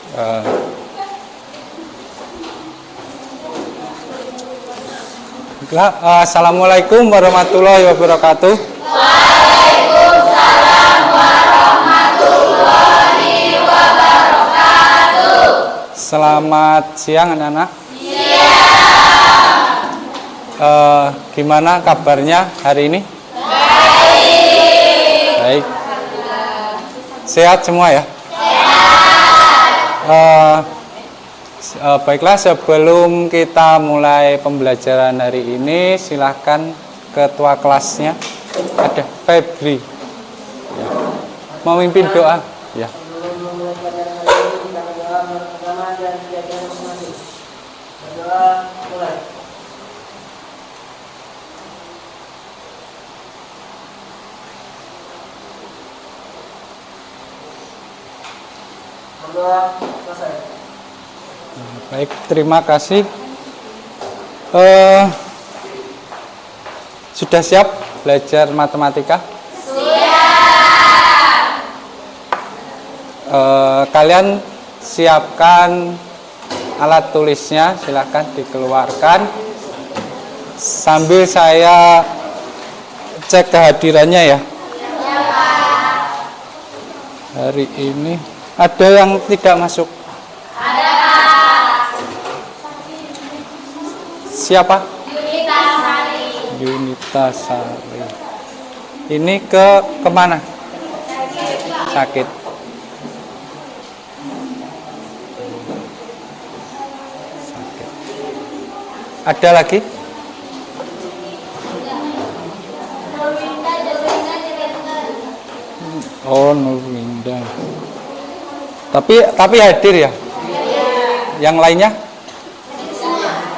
Eh, Assalamualaikum warahmatullahi wabarakatuh. Waalaikumsalam warahmatullahi wabarakatuh. Selamat siang anak-anak. Siang. Gimana kabarnya hari ini? Baik. Baik. Sehat semua ya? Baiklah, sebelum kita mulai pembelajaran hari ini, silahkan ketua kelasnya ada Febri ya, memimpin doa ya. Baik, terima kasih. Sudah siap belajar matematika? Siap. Kalian siapkan alat tulisnya, silakan dikeluarkan. Sambil saya cek kehadirannya ya. Hari ini ada yang tidak masuk. Siapa? Yunita Sari. Yunita Sari. Ini kemana? Sakit. Sakit. Ada lagi? Oh, Nurwinda. Tapi hadir ya? Yang lainnya?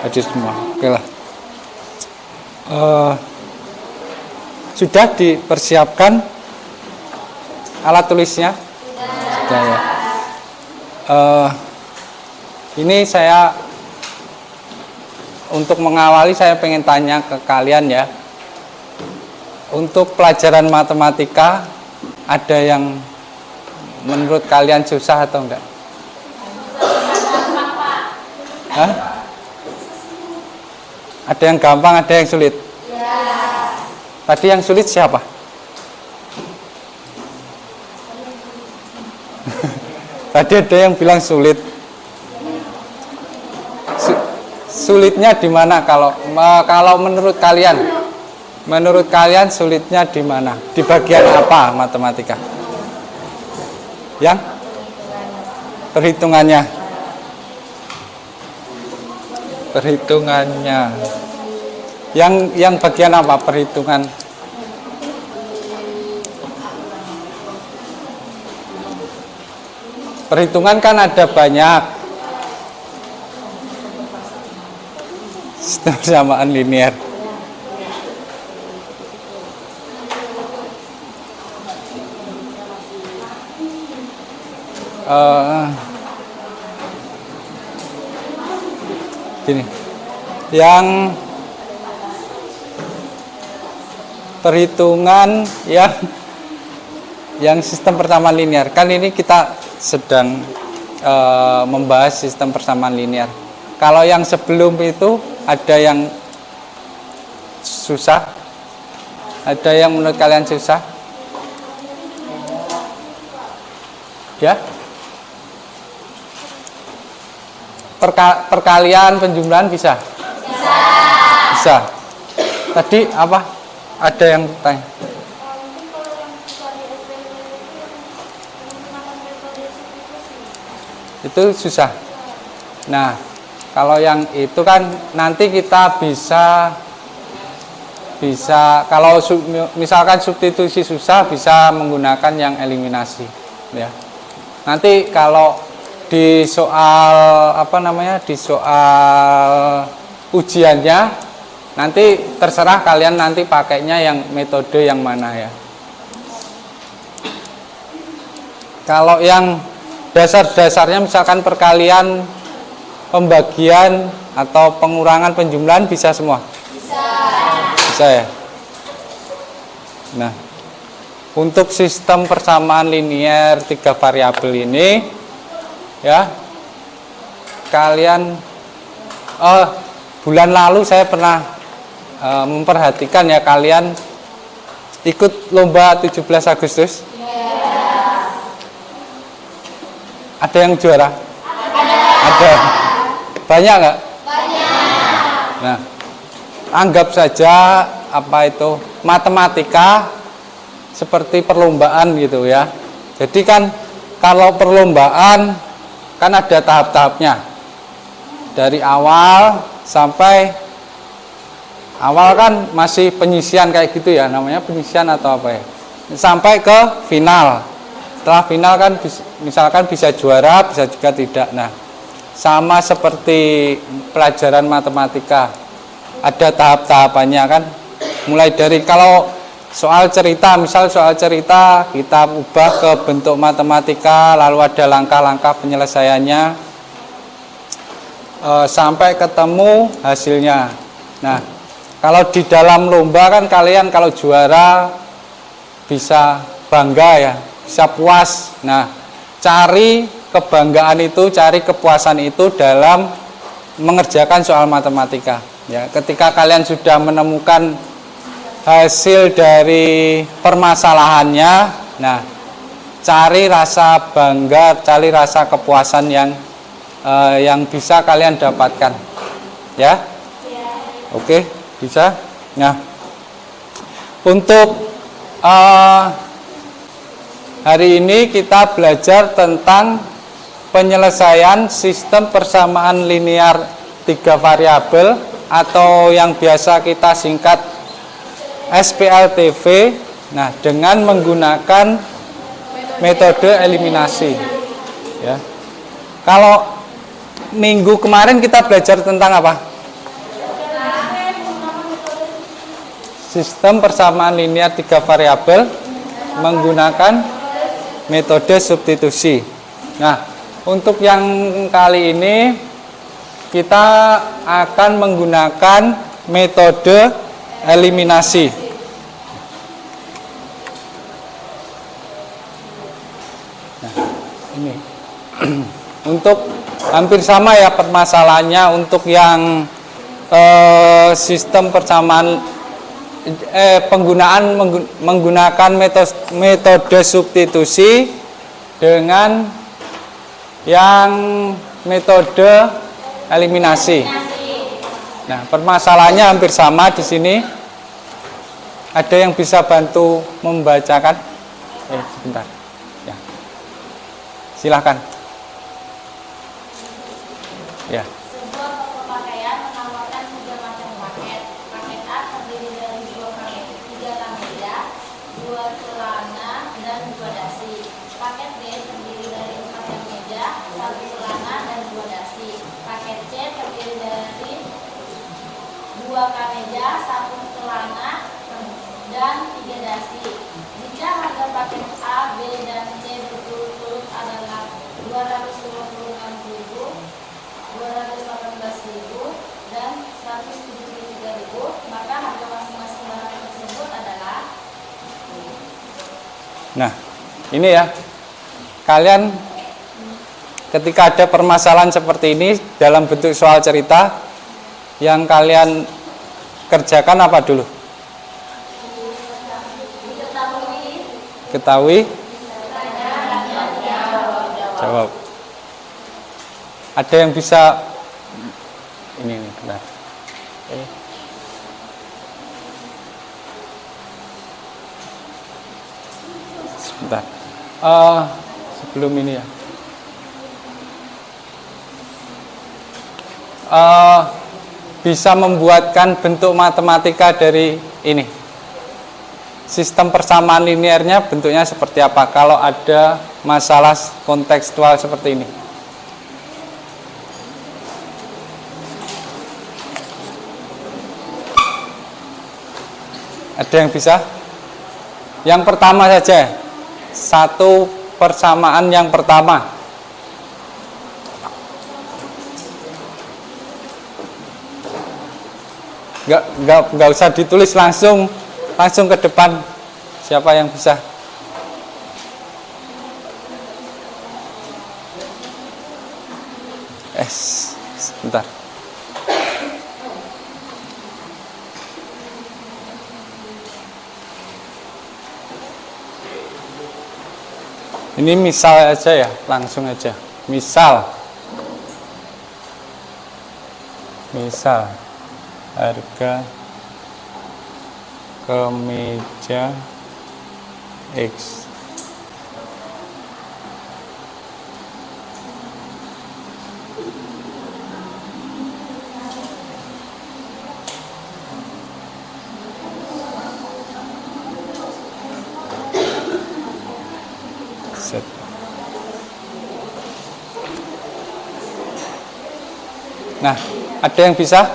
Hadir semua. Oke lah. Sudah dipersiapkan alat tulisnya? Sudah ya. Ini saya untuk mengawali saya pengen tanya ke kalian ya. Untuk pelajaran matematika ada yang menurut kalian susah atau enggak? Hah? Ada yang gampang, ada yang sulit. Ya. Tadi yang sulit siapa? Tadi ada yang bilang sulit. Sulitnya di mana kalau menurut kalian? Menurut kalian sulitnya di mana? Di bagian apa matematika? Yang perhitungannya. Perhitungannya. Yang bagian apa perhitungan? Perhitungan kan ada banyak. Sistem persamaan linear. Gini, yang perhitungan yang sistem persamaan linear, kan ini kita sedang membahas sistem persamaan linear. Kalau yang sebelum itu ada yang susah, ada yang menurut kalian susah, ya? Perkalian penjumlahan bisa? Bisa. Tadi apa? Ada yang tanya. Itu susah. Nah, kalau yang itu kan nanti kita bisa kalau misalkan substitusi susah bisa menggunakan yang eliminasi, ya. Nanti kalau di soal di soal ujiannya nanti terserah kalian nanti pakainya yang metode yang mana ya. Kalau yang dasar-dasarnya misalkan perkalian, pembagian atau pengurangan penjumlahan bisa semua? Bisa ya. Nah, untuk sistem persamaan linear 3 variabel ini ya, kalian bulan lalu saya pernah memperhatikan ya, kalian ikut lomba 17 Agustus? Ada yang juara? Ada. Banyak nggak? Banyak. Nah, anggap saja apa itu matematika seperti perlombaan gitu ya. Jadi kan kalau perlombaan kan ada tahap-tahapnya. Dari awal sampai awal kan masih penyisian kayak gitu ya, namanya penyisian atau apa ya. Sampai ke final. Setelah final kan misalkan bisa juara, bisa juga tidak. Nah, sama seperti pelajaran matematika. Ada tahap-tahapannya kan. Mulai dari kalau soal cerita, misal soal cerita kita ubah ke bentuk matematika, lalu ada langkah-langkah penyelesaiannya sampai ketemu hasilnya. Nah, kalau di dalam lomba kan kalian kalau juara bisa bangga ya, bisa puas. Nah, cari kebanggaan itu, cari kepuasan itu dalam mengerjakan soal matematika. Ya, ketika kalian sudah menemukan hasil dari permasalahannya, nah, cari rasa bangga, cari rasa kepuasan yang bisa kalian dapatkan, ya. Oke, bisa. Nah, untuk hari ini kita belajar tentang penyelesaian sistem persamaan linear 3 variabel atau yang biasa kita singkat SPLTV. Nah, dengan menggunakan metode eliminasi. Ya. Kalau minggu kemarin kita belajar tentang apa? Sistem persamaan linear 3 variabel menggunakan metode substitusi. Nah, untuk yang kali ini kita akan menggunakan metode eliminasi. Nah, ini untuk hampir sama ya permasalahannya. Untuk yang sistem persamaan menggunakan metode substitusi dengan yang metode eliminasi. Nah, permasalahannya hampir sama di sini. Ada yang bisa bantu membacakan? Sebentar. Ya. Silahkan. Ya. Sebuah toko pakaian menawarkan 3 macam paket. Paket A terdiri dari 3 kemeja, 2 celana, dan 2 dasi. Paket B terdiri dari 4 kemeja, 1 celana, dan 2 dasi. Paket C terdiri dari 2 kemeja, 1 celana, dan 3 dasi. Jika harga paket A, B, dan C berturut-turut adalah 256.000, 218.000, dan 173.000, maka harga masing-masing barang tersebut adalah. Nah, ini ya. Kalian ketika ada permasalahan seperti ini dalam bentuk soal cerita, yang kalian kerjakan apa dulu? Ketahui, jawab. Ada yang bisa ini bentar. Sebentar. Sebelum ini ya. Bisa membuatkan bentuk matematika dari ini. Sistem persamaan linearnya bentuknya seperti apa kalau ada masalah kontekstual seperti ini? Ada yang bisa? Yang pertama saja. Satu persamaan yang pertama. Nggak usah ditulis, langsung ke depan. Siapa yang bisa? Sebentar. Ini misal aja ya, langsung aja. Misal harga kemeja X. Set. Nah, ada yang bisa?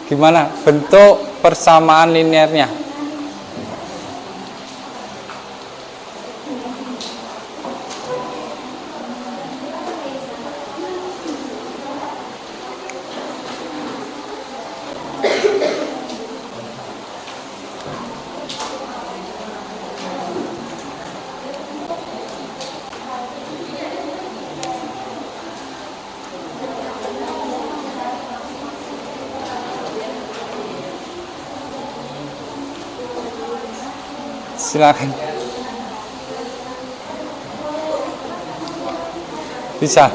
Gimana bentuk persamaan linearnya? Silakan. Bisa.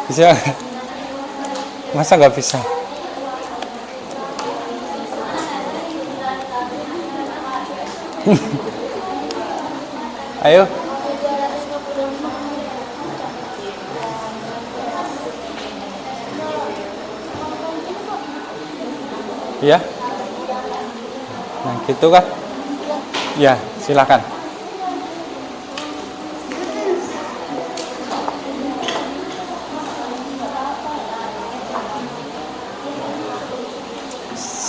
Bisa. Masa nggak bisa? Ayo. Iya. Nah, gitu kan? Ya, silakan.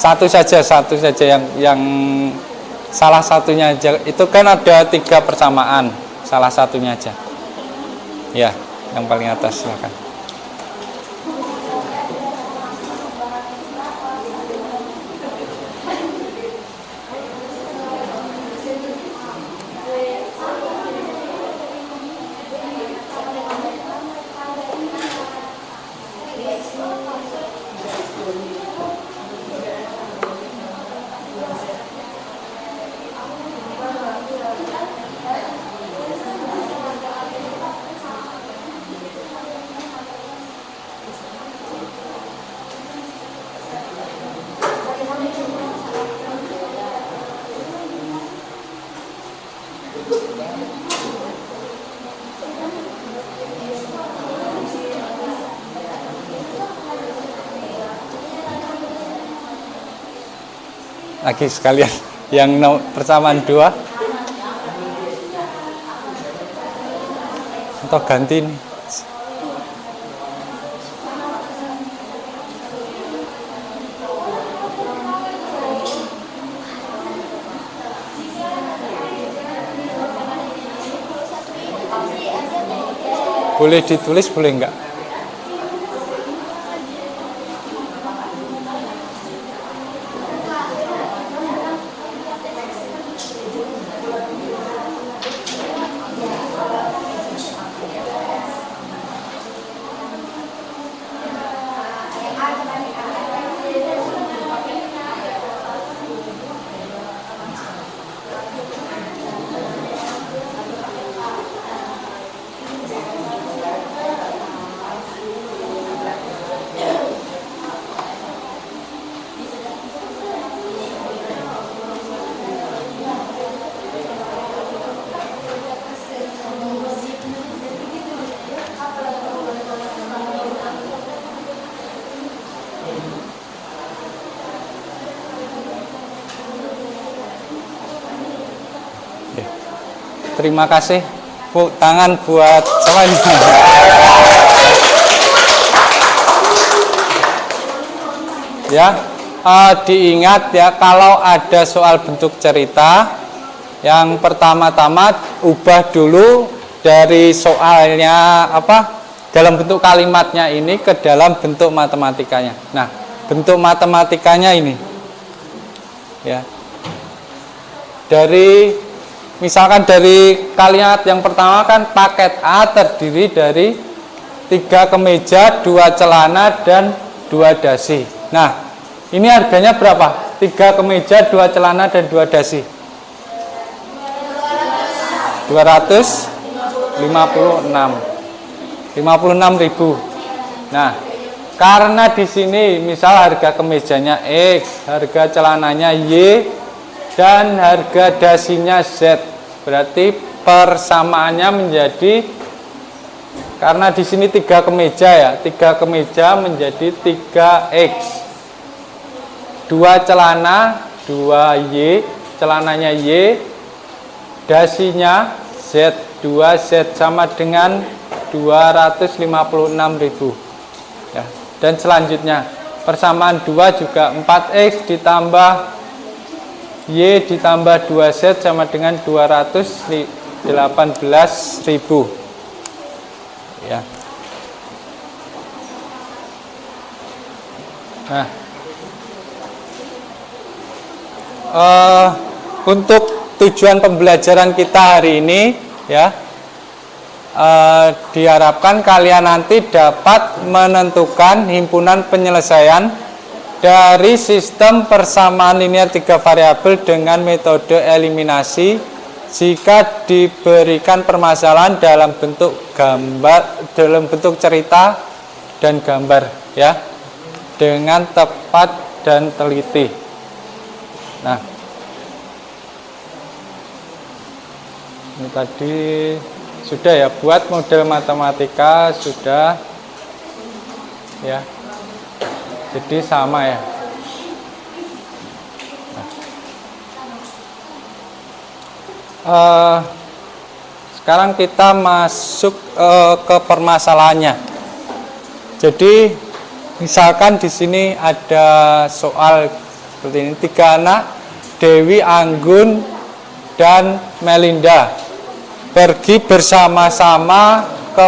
Satu saja yang salah satunya aja. Itu kan ada 3 persamaan, salah satunya aja. Ya, yang paling atas silakan. Lagi sekalian yang persamaan 2 atau ganti nih. Boleh ditulis, boleh enggak? Terima kasih tepuk tangan buat sama ini. Ya, diingat ya, kalau ada soal bentuk cerita, yang pertama-tama ubah dulu dari soalnya dalam bentuk kalimatnya ini ke dalam bentuk matematikanya. Nah, bentuk matematikanya ini ya, misalkan dari kalimat yang pertama kan paket A terdiri dari 3 kemeja, 2 celana, dan 2 dasi. Nah, ini harganya berapa? 3 kemeja, 2 celana, dan 2 dasi. 56.000. Nah, karena di sini misal harga kemejanya X, harga celananya Y, dan harga dasinya Z, berarti persamaannya menjadi, karena di sini 3 kemeja ya, 3 kemeja menjadi 3X. 2 celana, 2Y, celananya Y, dasinya Z, 2Z sama dengan 256.000 ya. Dan selanjutnya persamaan 2 juga 4X ditambah Y ditambah 2Z sama dengan 218.000 ya. Nah, untuk tujuan pembelajaran kita hari ini ya, diharapkan kalian nanti dapat menentukan himpunan penyelesaian dari sistem persamaan linear 3 variabel dengan metode eliminasi jika diberikan permasalahan dalam bentuk gambar, dalam bentuk cerita dan gambar ya, dengan tepat dan teliti. Nah, ini tadi sudah ya, buat model matematika sudah ya, jadi sama ya. Sekarang kita masuk ke permasalahannya. Jadi misalkan di sini ada soal seperti ini, 3 anak, Dewi, Anggun, dan Melinda pergi bersama-sama ke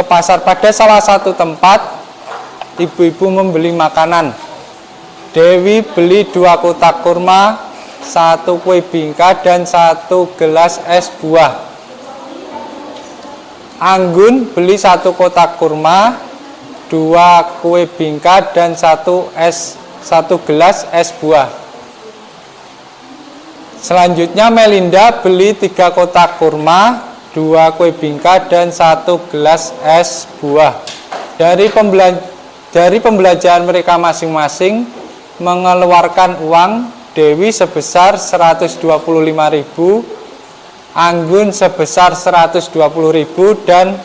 pasar pada salah satu tempat. Ibu-ibu membeli makanan. Dewi beli 2 kotak kurma, 1 kue bingka, dan 1 gelas es buah. Anggun beli 1 kotak kurma, 2 kue bingka, dan 1 gelas es buah. Selanjutnya Melinda beli 3 kotak kurma, 2 kue bingka, dan 1 gelas es buah. Dari pembelanjaan mereka masing-masing mengeluarkan uang. Dewi sebesar 125.000, Anggun sebesar 120.000, dan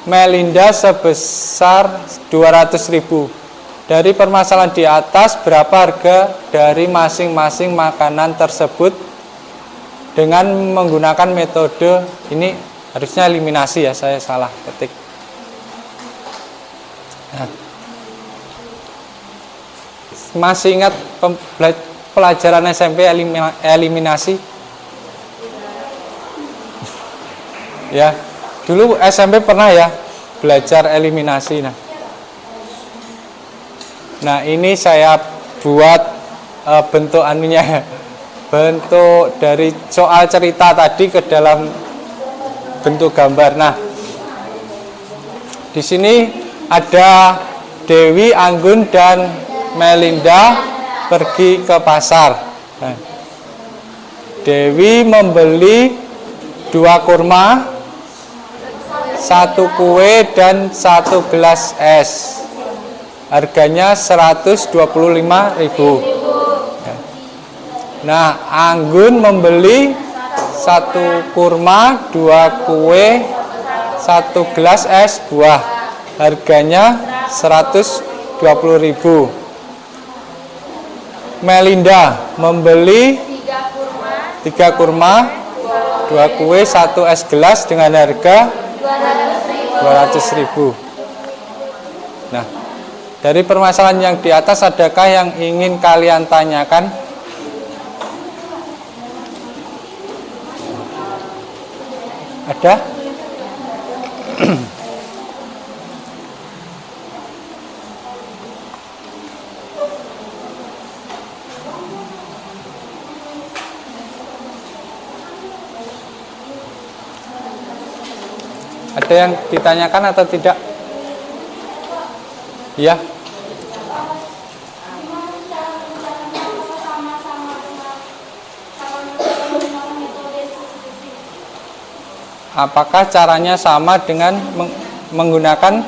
Melinda sebesar 200.000. Dari permasalahan di atas, berapa harga dari masing-masing makanan tersebut dengan menggunakan metode ini? Harusnya eliminasi ya, saya salah ketik. Nah, masih ingat pelajaran SMP eliminasi? Ya, dulu SMP pernah ya belajar eliminasi. Nah, ini saya buat bentuk anunya, bentuk dari soal cerita tadi ke dalam bentuk gambar. Nah, di sini ada Dewi, Anggun, dan Melinda pergi ke pasar. Nah, Dewi membeli 2 kurma, 1 kue, dan 1 gelas es. Harganya 125.000. Nah, Anggun membeli 1 kurma, 2 kue, 1 gelas es buah. Harganya 120.000. Melinda membeli 3 kurma, 2 kue, 1 es gelas dengan harga 200.000. Nah, dari permasalahan yang di atas, adakah yang ingin kalian tanyakan? Ada? Ada yang ditanyakan atau tidak? Ya. Apakah caranya sama dengan menggunakan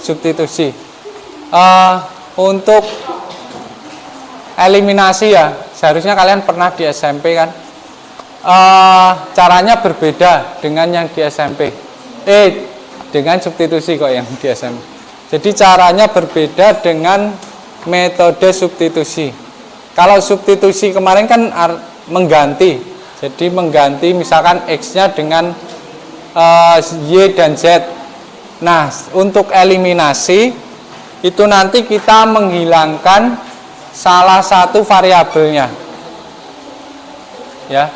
substitusi? Untuk eliminasi ya, seharusnya kalian pernah di SMP kan? Caranya berbeda dengan yang di SMP. Dengan substitusi kok yang di SMP. Jadi caranya berbeda dengan metode substitusi. Kalau substitusi kemarin kan mengganti. Jadi mengganti misalkan X-nya dengan Y dan Z. Nah, untuk eliminasi itu nanti kita menghilangkan salah satu variabelnya. Ya.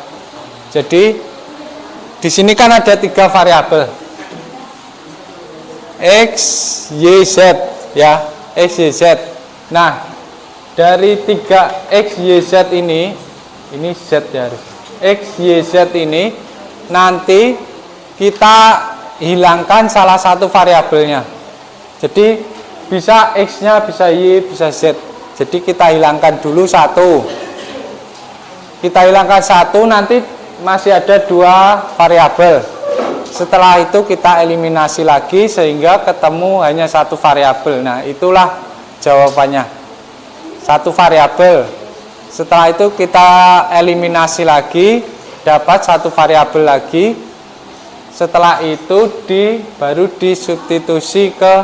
Jadi di sini kan ada 3 variabel. X, Y, Z, ya, X, Y, Z. Nah, dari 3 X, Y, Z ini Z ya harus. X, Y, Z ini nanti kita hilangkan salah satu variabelnya. Jadi bisa X-nya, bisa Y, bisa Z. Jadi kita hilangkan dulu 1. Kita hilangkan 1, nanti masih ada 2 variabel. Setelah itu kita eliminasi lagi sehingga ketemu hanya 1 variabel. Nah, itulah jawabannya. 1 variabel. Setelah itu kita eliminasi lagi, dapat 1 variabel lagi. Setelah itu baru disubstitusi ke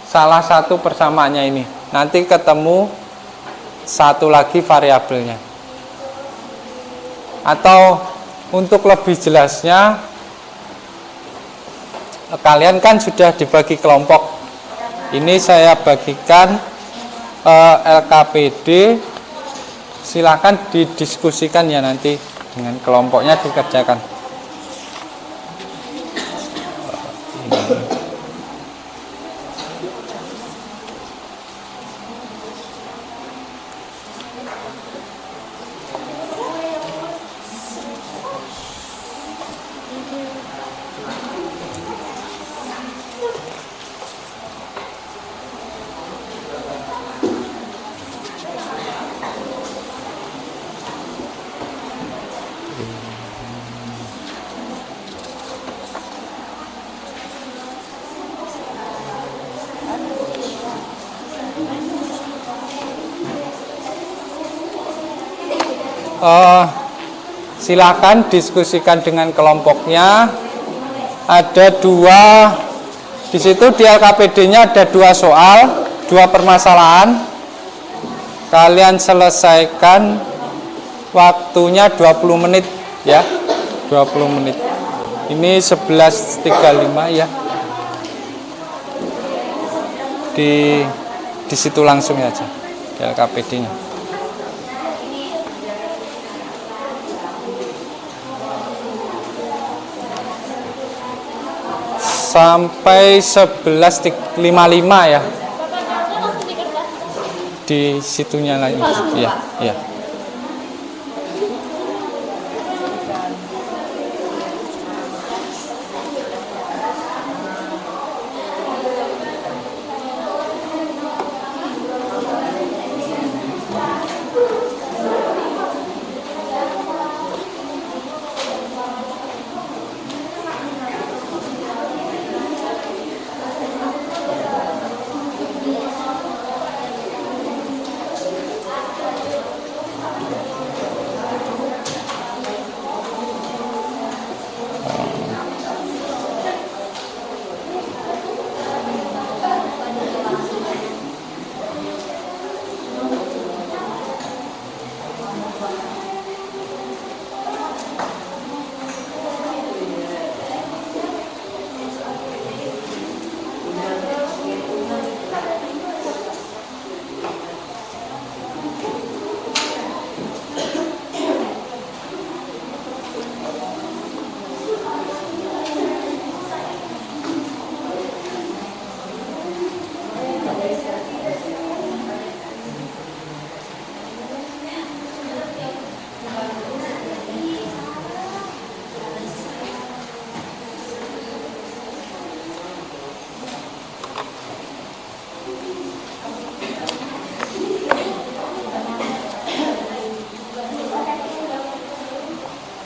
salah satu persamaannya ini. Nanti ketemu 1 lagi variabelnya. Atau untuk lebih jelasnya, kalian kan sudah dibagi kelompok. Ini saya bagikan LKPD. Silakan didiskusikan ya nanti dengan kelompoknya dikerjakan. Silakan diskusikan dengan kelompoknya. Ada 2 di situ, di LKPD-nya ada 2 soal, 2 permasalahan. Kalian selesaikan, waktunya 20 menit ya. 20 menit. Ini 11.35 ya. Di situ langsung aja di LKPD-nya. Sampai 11.55 ya. Di situnya lagi. Iya, iya.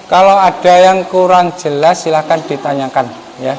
Kalau ada yang kurang jelas silahkan ditanyakan ya.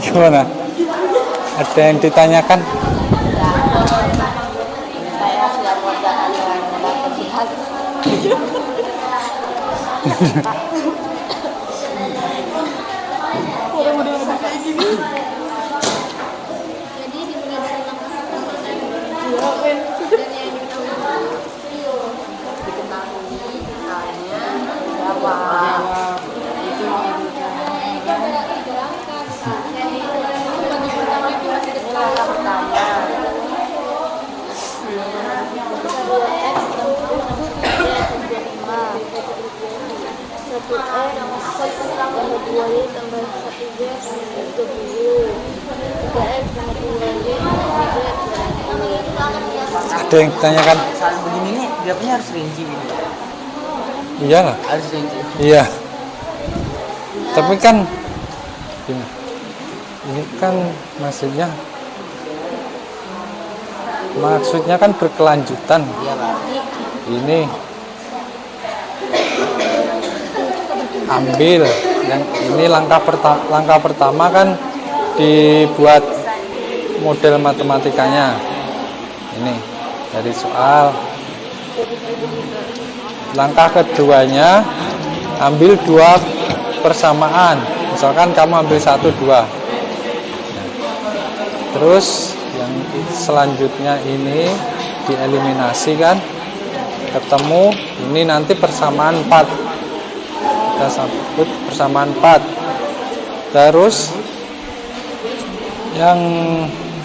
Gimana? Ada yang ditanyakan? Saya sudah mengerjakan dengan berjihad. Jadi dimulai dari langkah pertama dan yang diketahui misalnya jawab itu langkah pertama. Satu X tambah 2Y tambah 1Z itu 10. 3X tambah 2Y tambah 3Z Ada yang ditanyakan? Saat begini nih grafnya harus rinci gitu. Iyalah. Harus rinci. Iya. Tapi kan ini kan maksudnya kan berkelanjutan. Iya, Pak. Ini ambil yang ini langkah pertama kan dibuat model matematikanya. Ini dari soal. Langkah keduanya ambil dua persamaan. Misalkan kamu ambil 1, 2. Terus yang selanjutnya ini dieliminasi kan, ketemu ini nanti persamaan 4. Kita sebut persamaan 4. Terus yang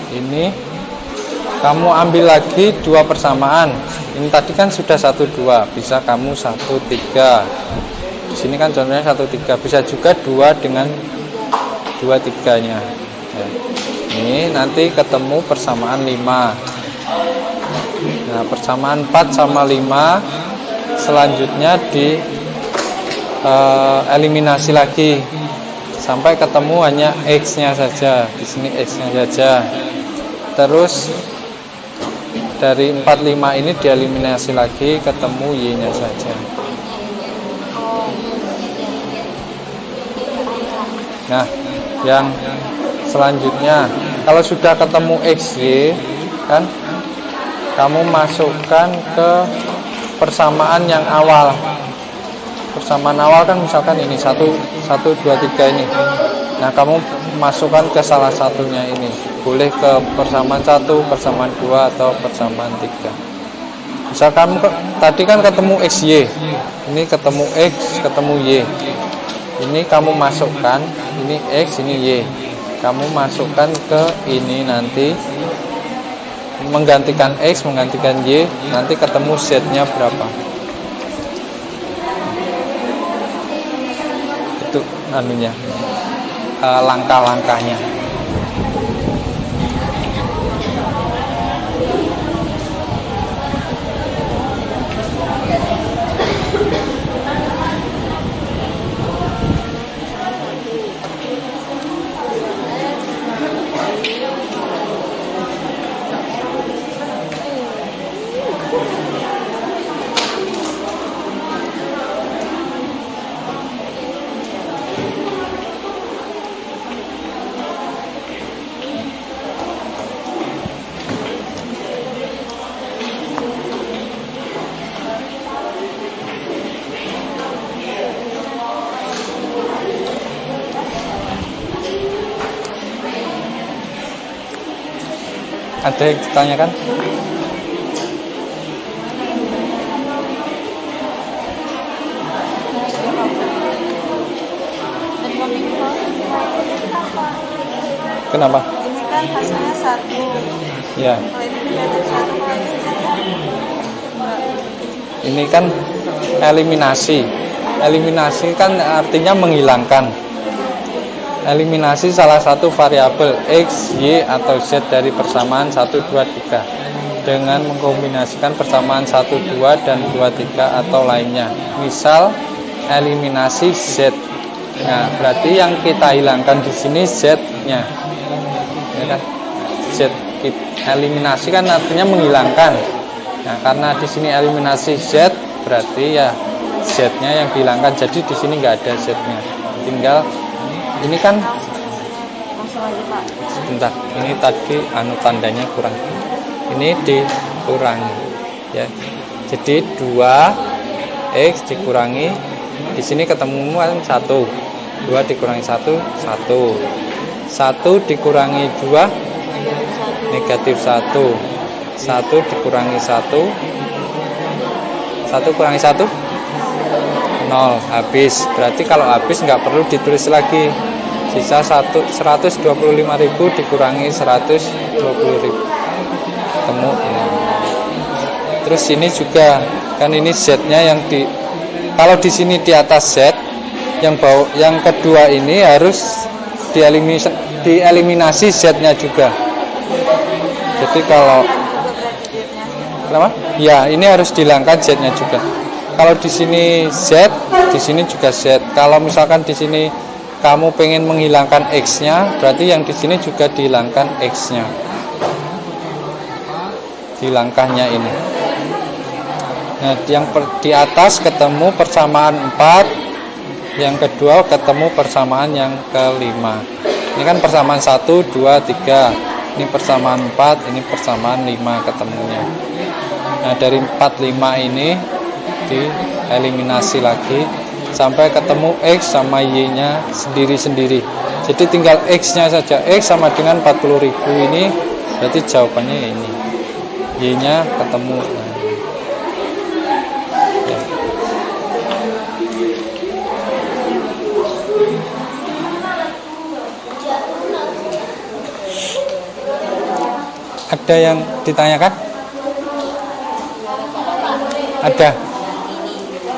ini kamu ambil lagi dua persamaan. Ini tadi kan sudah 1, 2, bisa kamu 1, 3. Di sini kan contohnya 1, 3, bisa juga 2 dengan 2, 3-nya. Ya. Ini nanti ketemu persamaan 5. Nah, persamaan 4 sama 5 selanjutnya di eliminasi lagi sampai ketemu hanya X-nya saja. Di sini X-nya saja. Terus dari 4, 5 ini dieliminasi lagi, ketemu Y-nya saja. Nah, yang selanjutnya kalau sudah ketemu X, Y kan, kamu masukkan ke persamaan yang awal. Persamaan awal kan misalkan ini 1, 2, 3 ini. Nah, kamu masukkan ke salah satunya ini. Boleh ke persamaan 1, persamaan 2, atau persamaan 3. Misal kamu tadi kan ketemu X, Y. Ini ketemu X, ketemu Y. Ini kamu masukkan, ini X, ini Y. Kamu masukkan ke ini nanti, menggantikan X, menggantikan Y, nanti ketemu Z-nya berapa. Itu anunya, langkah-langkahnya. Ada yang ditanyakan? Kenapa? Ini kan hasilnya 1. Ya. Kalau ini negatif 1, kalau ini Ini kan eliminasi. Eliminasi kan artinya menghilangkan. Eliminasi salah satu variabel X, Y, atau Z dari persamaan 1, 2, 3 dengan mengkombinasikan persamaan 1, 2, dan 2, 3 atau lainnya. Misal eliminasi Z. Nah, berarti yang kita hilangkan di sini Z-nya. Ya kan? Z. Eliminasi kan artinya menghilangkan. Nah, karena di sini eliminasi Z, berarti ya Z-nya yang dihilangkan. Jadi di sini nggak ada Z-nya. Tinggal ini kan langsung aja, Pak. sebentar, ini tadi tandanya kurang, ini dikurangi ya, jadi 2X dikurangi, di sini ketemu kan 1, 2 dikurangi 1, 1 dikurangi 2 negatif 1, 1 dikurangi 1 kurangi 1 0, habis. Berarti kalau habis nggak perlu ditulis lagi, sisa 125.000 dikurangi 120.000, ketemu ini. Terus ini juga kan ini Z-nya yang kalau di sini di atas Z, yang kedua ini harus dieliminasi Z-nya juga. Jadi kalau Kenapa? Ya, ini harus dihilangkan Z-nya juga. Kalau di sini Z, di sini juga Z. Kalau misalkan di sini kamu pengen menghilangkan X-nya, berarti yang di sini juga dihilangkan X-nya. Di langkahnya ini. Nah, yang di atas ketemu persamaan 4, yang kedua ketemu persamaan yang kelima. Ini kan persamaan 1, 2, 3. Ini persamaan 4, ini persamaan 5 ketemunya. Nah, dari 4, 5 ini dieliminasi lagi sampai ketemu X sama Y-nya sendiri-sendiri. Jadi tinggal X-nya saja. X sama dengan 40.000 ini, berarti jawabannya ini. Y-nya ketemu. Ya. Ada yang ditanyakan? Ada.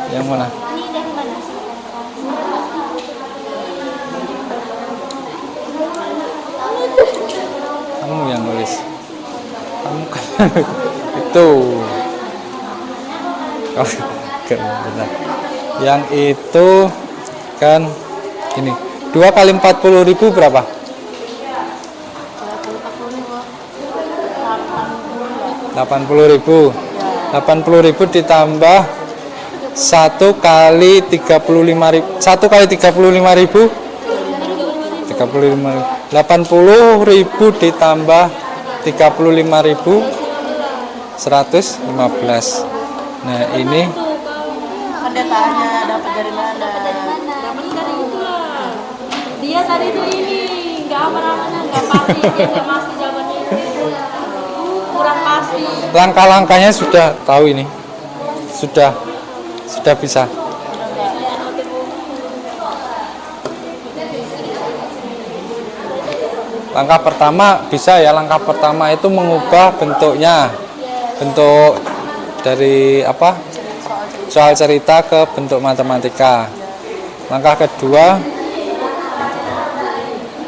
Yang mana? Ini dari mana sih? Kamu yang nulis. Kamu kan itu. Oh, benar. Yang itu kan ini. 2 kali 40.000 berapa? 80.000. 80.000 ditambah 1 kali 35.000. 1 kali 35.000 80.000 ditambah 35.000 115. Nah, ini Ada tanya dapat dari mana? Dapat dari itu lah. Dia tadi itu ini nggak aman-aman, nggak pasti, dia nggak pasti jawabannya itu. Kurang pasti. langkah-langkahnya sudah tahu ini. Sudah bisa. Langkah pertama bisa ya, langkah pertama itu mengubah bentuknya. Bentuk dari apa? Soal cerita ke bentuk matematika. Langkah kedua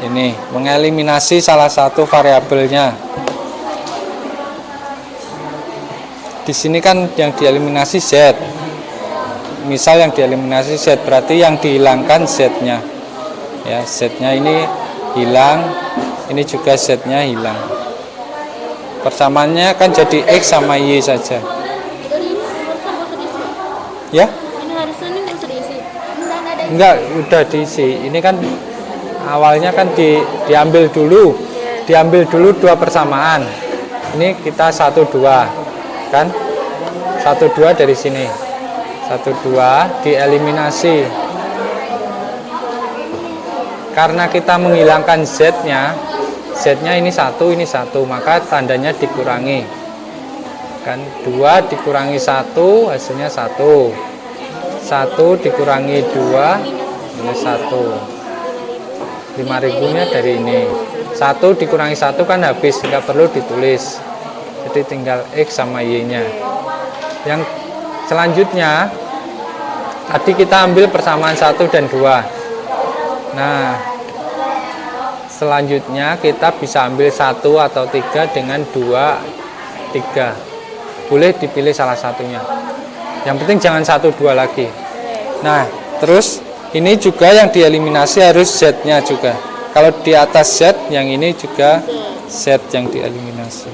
ini mengeliminasi salah satu variabelnya. Di sini kan yang dieliminasi Z. Misal yang dieliminasi Z, berarti yang dihilangkan Z-nya. Ya, Z-nya ini hilang, ini juga Z-nya hilang. Persamaannya kan jadi X sama Y saja. Ya? Ini harusnya ini nggak usah diisi. Enggak, udah diisi. Ini kan awalnya kan diambil dulu. Diambil dulu 2 persamaan. Ini kita 1, 2. Kan? 1, 2 dari sini. 1, 2 dieliminasi. Karena kita menghilangkan Z-nya, Z-nya ini 1, maka tandanya dikurangi. Kan 2 dikurangi 1 hasilnya 1. 1 dikurangi 2 ini 1. 5.000 nya dari ini. 1 dikurangi 1 kan habis, nggak perlu ditulis. Jadi tinggal X sama Y nya. Yang selanjutnya tadi kita ambil persamaan 1 dan 2. Nah, selanjutnya kita bisa ambil 1 atau 3 dengan 2, 3. Boleh dipilih salah satunya. Yang penting jangan 1, 2 lagi. Nah, terus ini juga yang dieliminasi harus Z-nya juga. Kalau di atas Z, yang ini juga Z yang dieliminasi.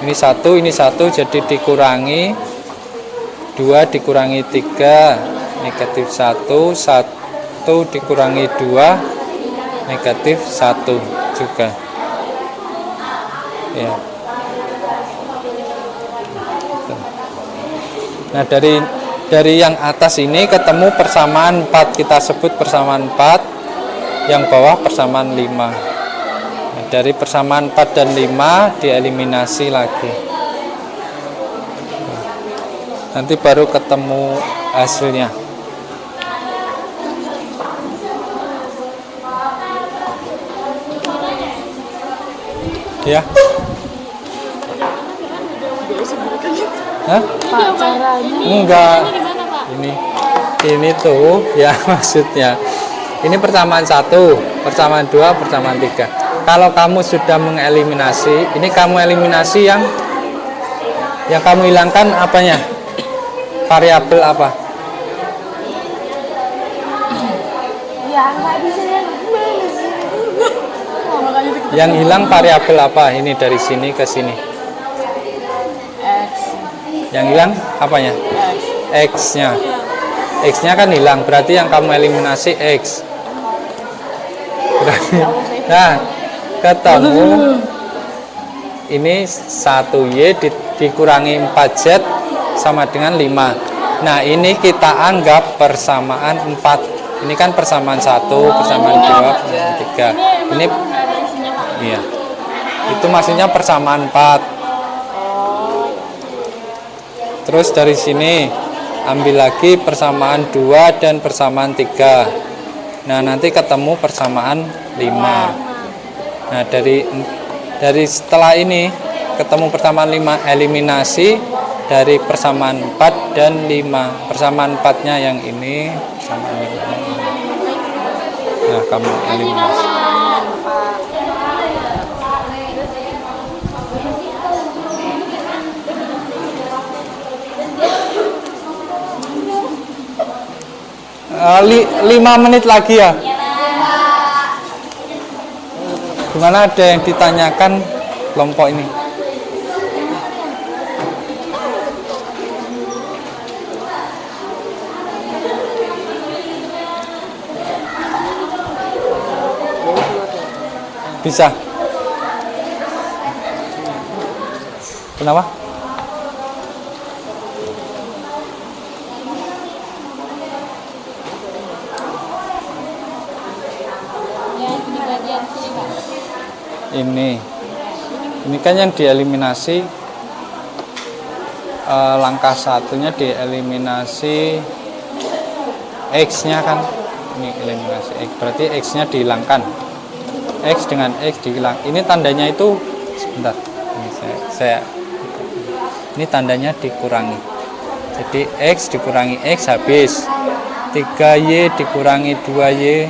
Ini 1, jadi dikurangi 2 dikurangi 3 negatif 1, 1 dikurangi 2 negatif 1 juga. Ya. Nah, dari yang atas ini ketemu persamaan 4, kita sebut persamaan 4, yang bawah persamaan 5. Nah, dari persamaan 4 dan 5 dieliminasi lagi. Nanti baru ketemu hasilnya. Ya. Hah? Pak, caranya Enggak. Ini tuh ya maksudnya. Ini persamaan 1, persamaan 2, persamaan 3. Kalau kamu sudah mengeliminasi, ini kamu eliminasi Yang kamu hilangkan apanya? Variabel apa? Ya nggak bisa yang gimana sih? Oh, makanya itu kita Yang hilang variabel apa? Ini dari sini ke sini. X. Yang hilang apanya? X. X-nya. X-nya kan hilang, berarti yang kamu eliminasi X. Berarti, nah, ketemu ini 1Y dikurangi 4Z sama dengan 5. Nah, ini kita anggap persamaan 4. Ini kan persamaan 1, persamaan 2, persamaan 3. Ini ada isinya Pak. iya. Itu maksudnya persamaan 4. Terus dari sini ambil lagi persamaan 2 dan persamaan 3. Nah, nanti ketemu persamaan 5. Nah, dari setelah ini ketemu persamaan 5, eliminasi dari persamaan 4 dan 5. Persamaan 4-nya yang ini, persamaan 5 yang ini. Nah, kamu eliminasi. 5 menit lagi ya. Gimana, ada yang ditanyakan kelompok ini? Bisa. Kenapa? Ini kan yang dieliminasi, langkah satunya dieliminasi X-nya kan, ini eliminasi X, berarti X-nya dihilangkan, X dengan X dihilang. Ini tandanya itu sebentar, ini ini tandanya dikurangi, jadi X dikurangi X habis, 3Y dikurangi 2Y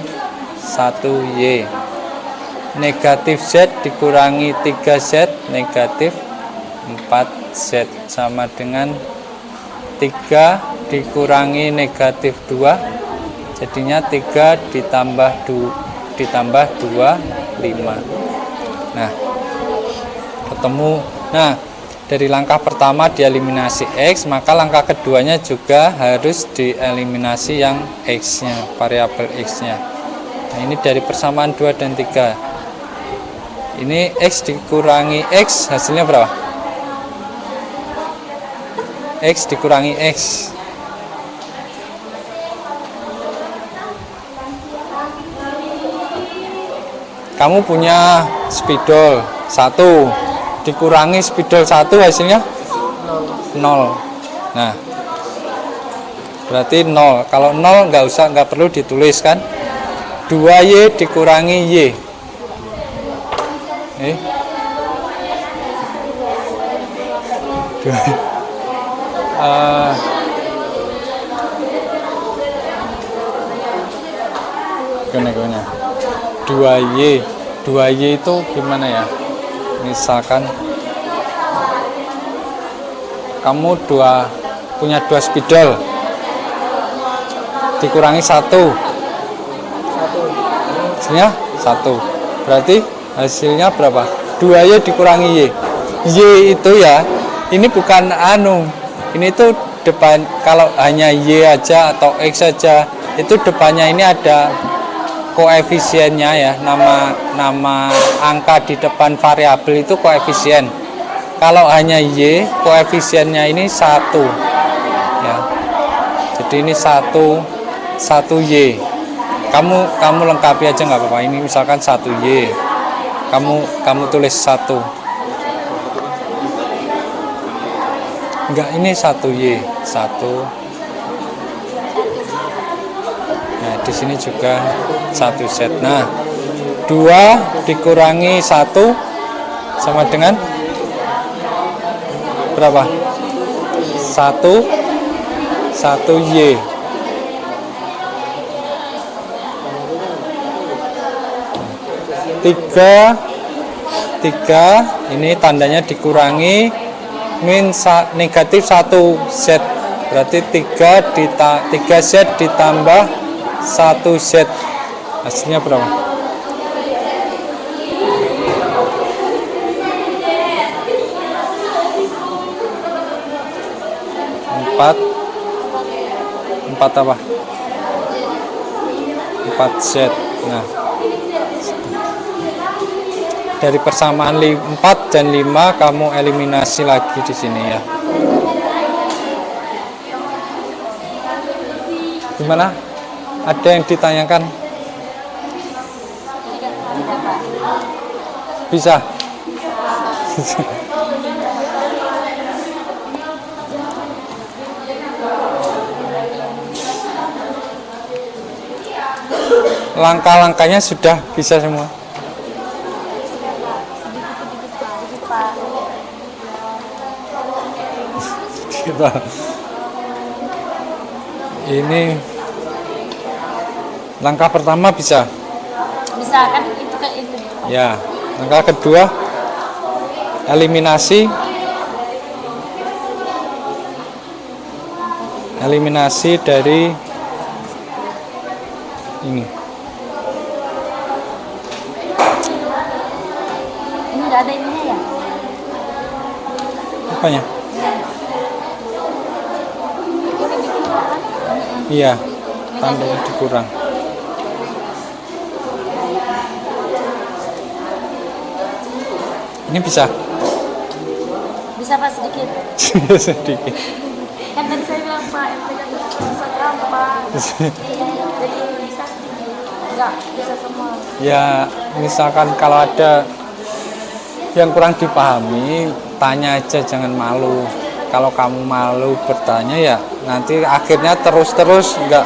1Y, negatif Z dikurangi 3Z negatif 4Z sama dengan 3 dikurangi negatif 2 jadinya 3 ditambah 2 5. Nah, ketemu. Nah, dari langkah pertama dieliminasi X, maka langkah keduanya juga harus dieliminasi yang X-nya, variabel X-nya. Nah, ini dari persamaan 2 dan 3. Ini X dikurangi X, hasilnya berapa? X dikurangi X. Kamu punya spidol 1, dikurangi spidol 1, hasilnya 0. Nah, berarti 0. Kalau 0 nggak perlu ditulis kan. 2Y dikurangi Y. Gimana? 2Y itu gimana ya? Misalkan kamu punya 2 spidol, dikurangi 1, hasilnya 1. Berarti hasilnya berapa? 2Y dikurangi Y. Y itu ya, ini bukan ini tuh depan, kalau hanya Y aja atau X saja, itu depannya ini ada koefisiennya ya, nama angka di depan variabel itu koefisien. Kalau hanya Y, koefisiennya ini 1 ya. Jadi ini 1Y. Kamu lengkapi aja nggak apa-apa. Ini misalkan 1Y. Kamu tulis 1. Enggak, ini 1Y, 1. Nah, di sini juga 1Z. Nah, 2 dikurangi 1 sama dengan berapa? 1Y. Tiga ini tandanya dikurangi negatif 1 Z. Berarti 3 Z ditambah 1 Z. Hasilnya berapa? 4 apa? 4 Z. Nah, dari persamaan 4 dan 5 kamu eliminasi lagi di sini ya. Gimana? Ada yang ditanyakan? Bisa? Langkah-langkahnya sudah bisa semua. Ini langkah pertama bisa. Bisa kan itu kayak itu. Ya, langkah kedua eliminasi. Eliminasi dari ini. Ini nggak ada ininya ya? Apanya? Iya, tandanya dikurang. Ini bisa? Bisa Pak sedikit. Sedikit. Kan tadi saya bilang Pak, MTK bisa gampang. Jadi bisa sedikit. Enggak, bisa semua. Ya, misalkan kalau ada yang kurang dipahami, tanya aja, jangan malu. Kalau kamu malu bertanya ya nanti akhirnya terus nggak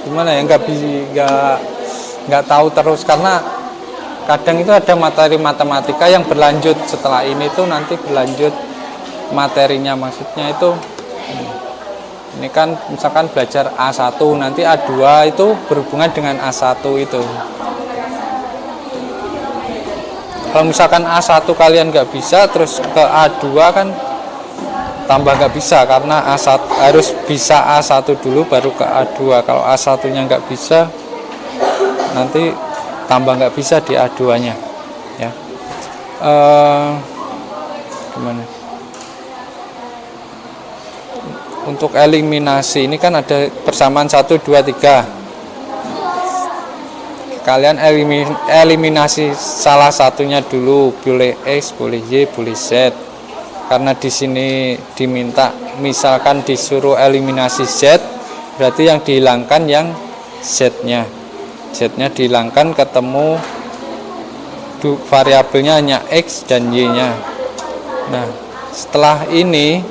gimana ya, nggak tahu terus, karena kadang itu ada materi matematika yang berlanjut setelah ini tuh nanti berlanjut materinya, maksudnya itu ini kan misalkan belajar A1 nanti A2 itu berhubungan dengan A1 itu. Kalau misalkan A1 kalian nggak bisa terus ke A2 kan tambah nggak bisa, karena A1 harus bisa A1 dulu baru ke A2. Kalau A1 nya nggak bisa nanti tambah nggak bisa di A2 nya ya. Gimana untuk eliminasi ini kan ada persamaan 1, 2, 3. Kalian eliminasi salah satunya dulu, boleh X, boleh Y, boleh Z. Karena di sini diminta, misalkan disuruh eliminasi Z, berarti yang dihilangkan yang Z-nya. Z-nya dihilangkan, ketemu variabelnya hanya X dan Y-nya. Nah, setelah ini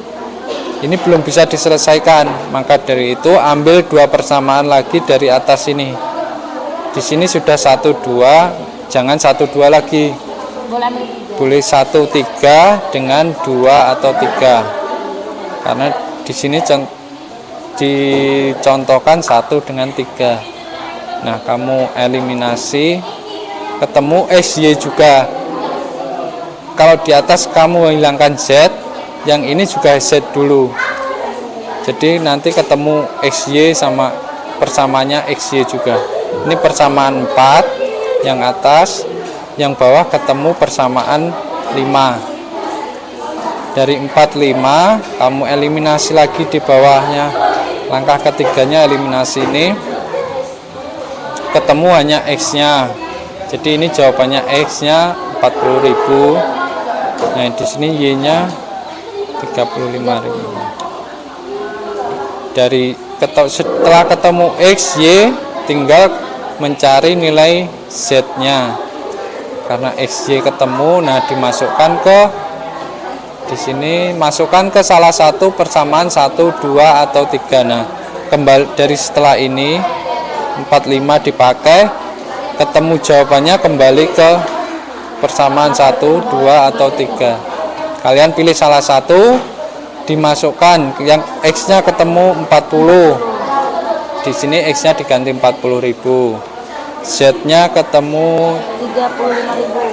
belum bisa diselesaikan, maka dari itu ambil 2 persamaan lagi dari atas ini. Di sini sudah 1, 2, jangan 1, 2 lagi. Boleh 1, 3 dengan 2 atau 3. Karena di sini dicontohkan 1 dengan 3. Nah, kamu eliminasi, ketemu X, Y juga. Kalau di atas kamu hilangkan Z, yang ini juga Z dulu. Jadi nanti ketemu X, Y sama persamaannya X, Y juga. Ini persamaan 4 yang atas, yang bawah ketemu persamaan 5. Dari 4, 5 kamu eliminasi lagi di bawahnya. Langkah ketiganya eliminasi ini, ketemu hanya X nya. Jadi ini jawabannya X nya 40.000. Nah, di sini Y nya 35.000. Setelah ketemu X, Y, tinggal mencari nilai Z-nya. Karena X, Y ketemu, nah dimasukkan ke di sini, masukkan ke salah satu persamaan 1, 2 atau 3. Nah, kembali dari setelah ini 4, 5 dipakai, ketemu jawabannya kembali ke persamaan 1, 2 atau 3. Kalian pilih salah satu, dimasukkan, yang X-nya ketemu 40. Di sini X-nya diganti 40.000. Z-nya ketemu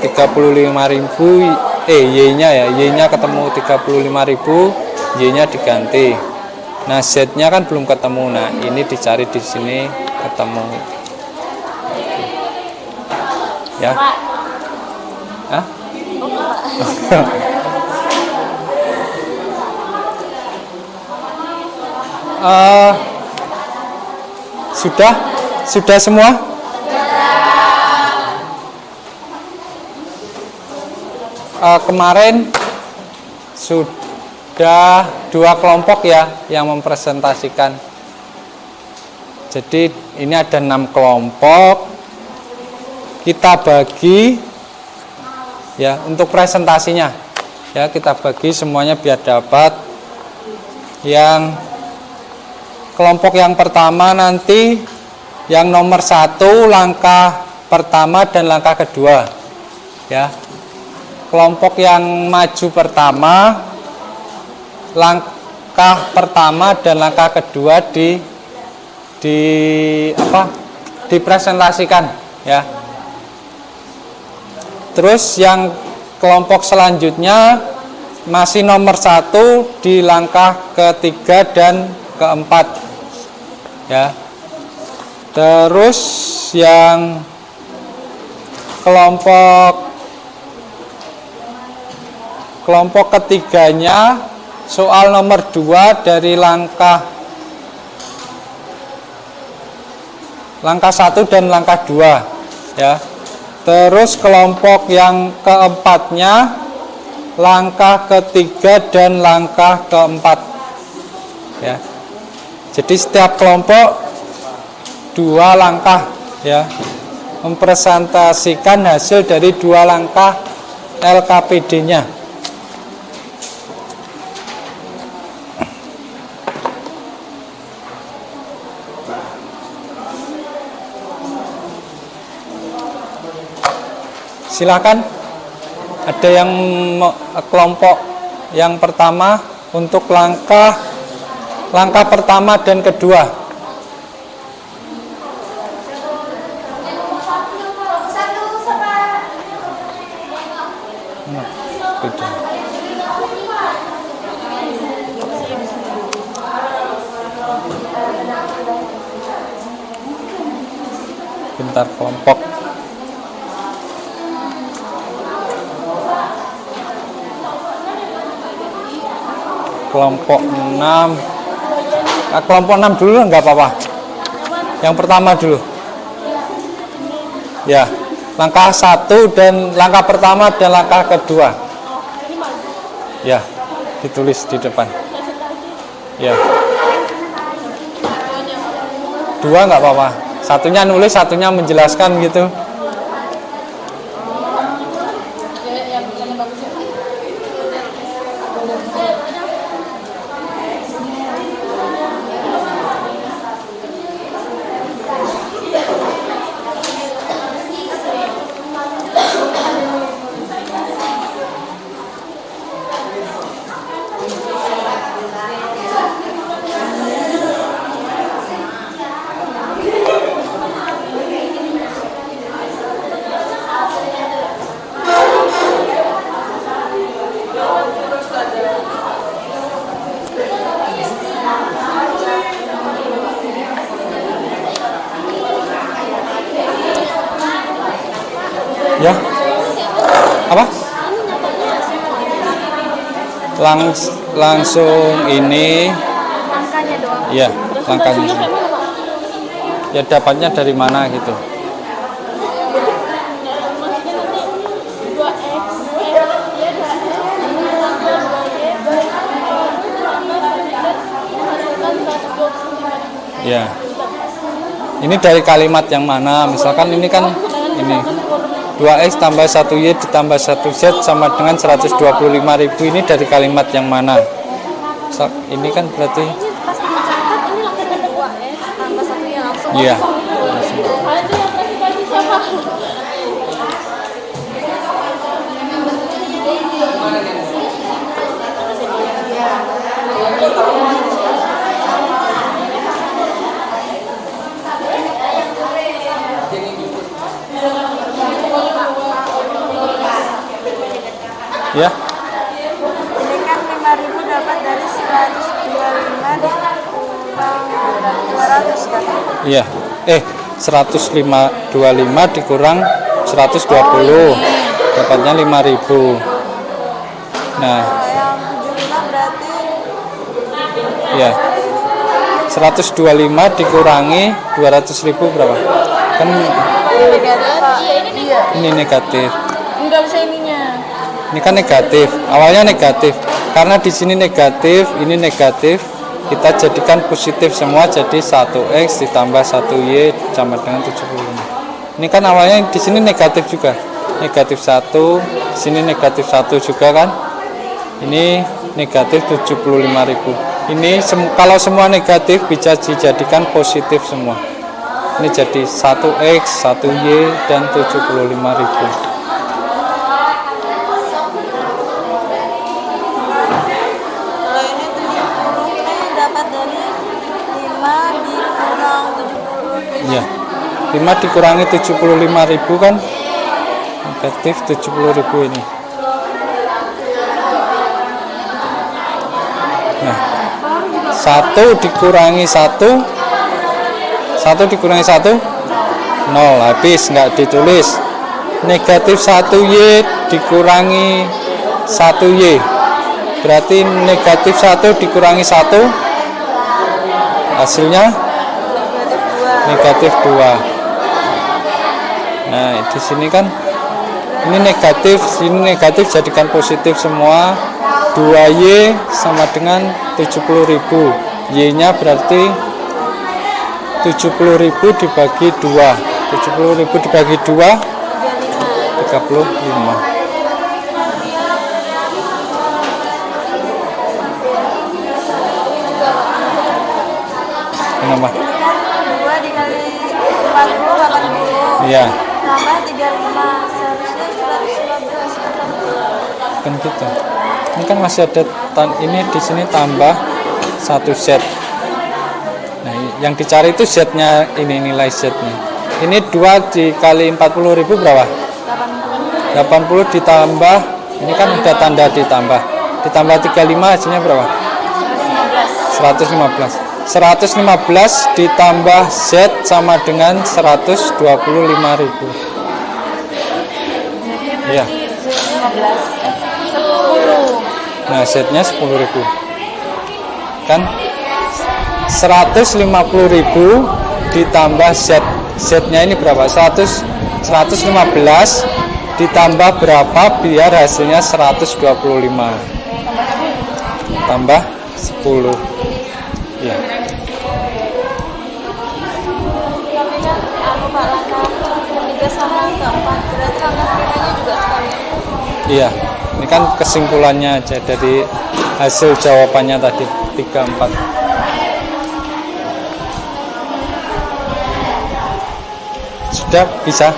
35.000. Y-nya ya, Y-nya ketemu 35.000, Y-nya diganti. Nah, Z-nya kan belum ketemu. Nah, ini dicari di sini ketemu. Ya. Hah? Sudah semua? Kemarin sudah 2 kelompok ya yang mempresentasikan. Jadi ini ada 6 kelompok. Kita bagi ya untuk presentasinya. Ya, kita bagi semuanya biar dapat. Yang kelompok yang pertama nanti yang nomor 1 langkah pertama dan langkah kedua. Ya. Kelompok yang maju pertama, langkah pertama dan langkah kedua dipresentasikan ya. Terus yang kelompok selanjutnya masih nomor 1 di langkah ketiga dan keempat ya. Terus yang kelompok ketiganya soal nomor 2 dari langkah 1 dan langkah 2 ya. Terus kelompok yang keempatnya langkah ketiga dan langkah keempat ya. Jadi setiap kelompok 2 langkah ya, mempresentasikan hasil dari 2 langkah LKPD-nya. Silakan, ada yang kelompok yang pertama untuk langkah pertama dan kedua. Bentar, kelompok 6. Kelompok 6 dulu enggak apa-apa. Yang pertama dulu. Ya, langkah 1 dan langkah pertama dan langkah kedua. Ya, ditulis di depan. Ya. 2 enggak apa-apa. Satunya nulis, satunya menjelaskan gitu. Ya. Apa? Langsung ini. Langkahnya doang. Iya, langkahnya. Ya dapatnya dari mana gitu. Ya. Ini dari kalimat yang mana? Misalkan ini kan ini 2X tambah 1Y ditambah 1Z sama dengan 125.000. Ini dari kalimat yang mana? Ini kan berarti Pas mencatat ini langkahnya 2X tambah 1Y langsung. iya. Ya, Ini kan 5.000 dapat dari 125 dikurang 200 kan? iya. 125 dikurang 120. Dapatnya 5.000. Nah, Yang 75 berarti ya. 125 dikurangi 200.000 berapa? Kan negatif Pak. Iya. ini negatif. Enggak bisa ininya. Ini kan negatif. Awalnya negatif. Karena di sini negatif, ini negatif. Kita jadikan positif semua, jadi 1x ditambah 1y sama dengan 75. Ini kan awalnya di sini negatif juga. Negatif 1, di sini negatif 1 juga kan? Ini negatif 75.000. Ini kalau semua negatif bisa dijadikan positif semua. Ini jadi 1x, 1y dan 75.000. Kalau ini 70 ini dapat dari 5 dikurang 70. Ya. 5 dikurangi 75.000 kan negatif 70.000 ini. Nah, 1 dikurangi 1 dikurangi 1 0, habis, nggak ditulis. Negatif 1y dikurangi 1y berarti negatif 1 dikurangi 1 hasilnya negatif 2. Nah, di sini kan ini negatif, sini negatif, jadikan positif semua. 2y sama dengan 70.000. Y-nya berarti 70.000 dibagi 2. 70.000 dibagi 2 35. Kenapa? 2 dikali 40 80. Iya, Tambah 35 seharusnya 115. kan gitu. Ini kan masih ada ini di sini tambah 1 set. Nah, yang dicari itu setnya, ini nilai setnya. Ini 2 dikali 40.000 berapa? 80 ditambah, ini kan udah tanda ditambah. Ditambah 35 hasilnya berapa? 115. 115 ditambah Z sama dengan 125.000. Iya. 10. Nah, Z-nya 10.000. Kan 150.000 ditambah Z. Z-nya ini berapa? 115 ditambah berapa biar hasilnya 125. Tambah 10. Iya. Aku Pak langkah 3 sama 4 berarti langkah kelimanya juga sekali. Iya. Ini kan kesimpulannya aja dari hasil jawabannya tadi 3, 4. Sudah bisa?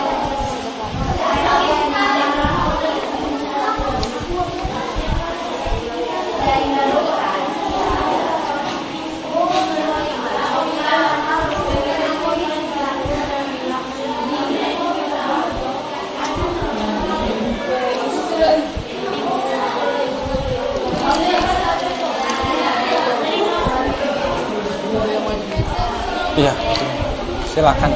Iya, silakan.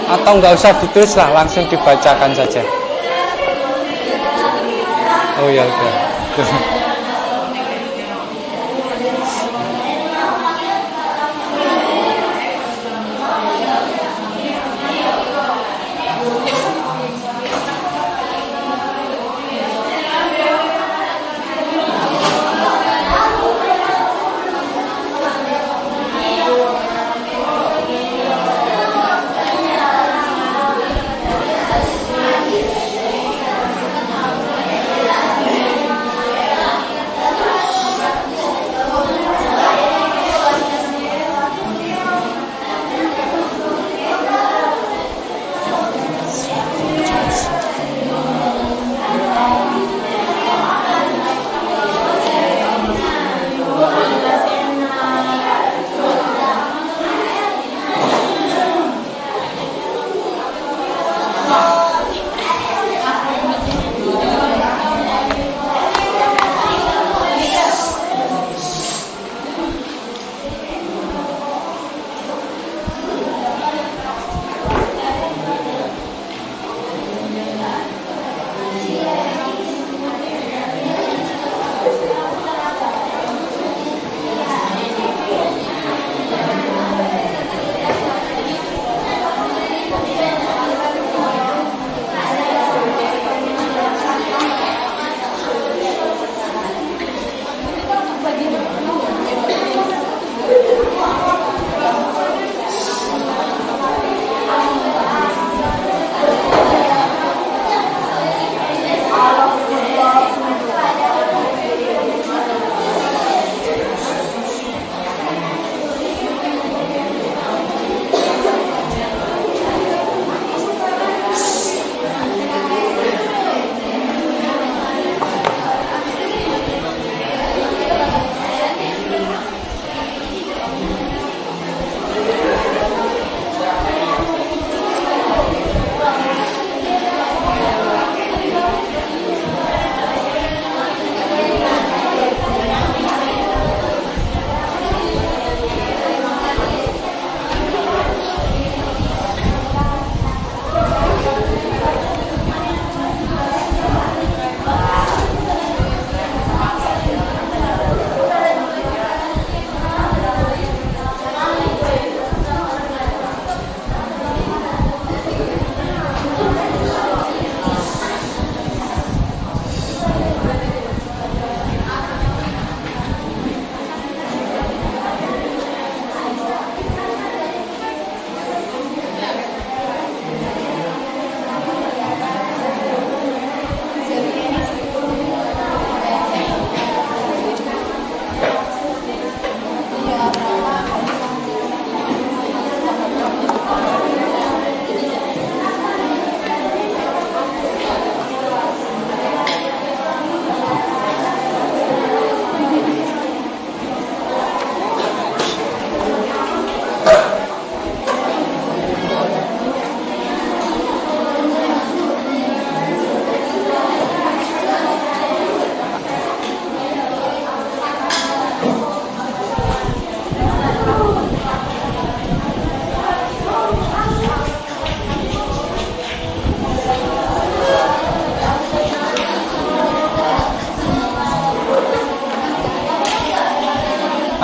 Atau nggak usah ditulis lah, langsung dibacakan saja. Oh ya udah.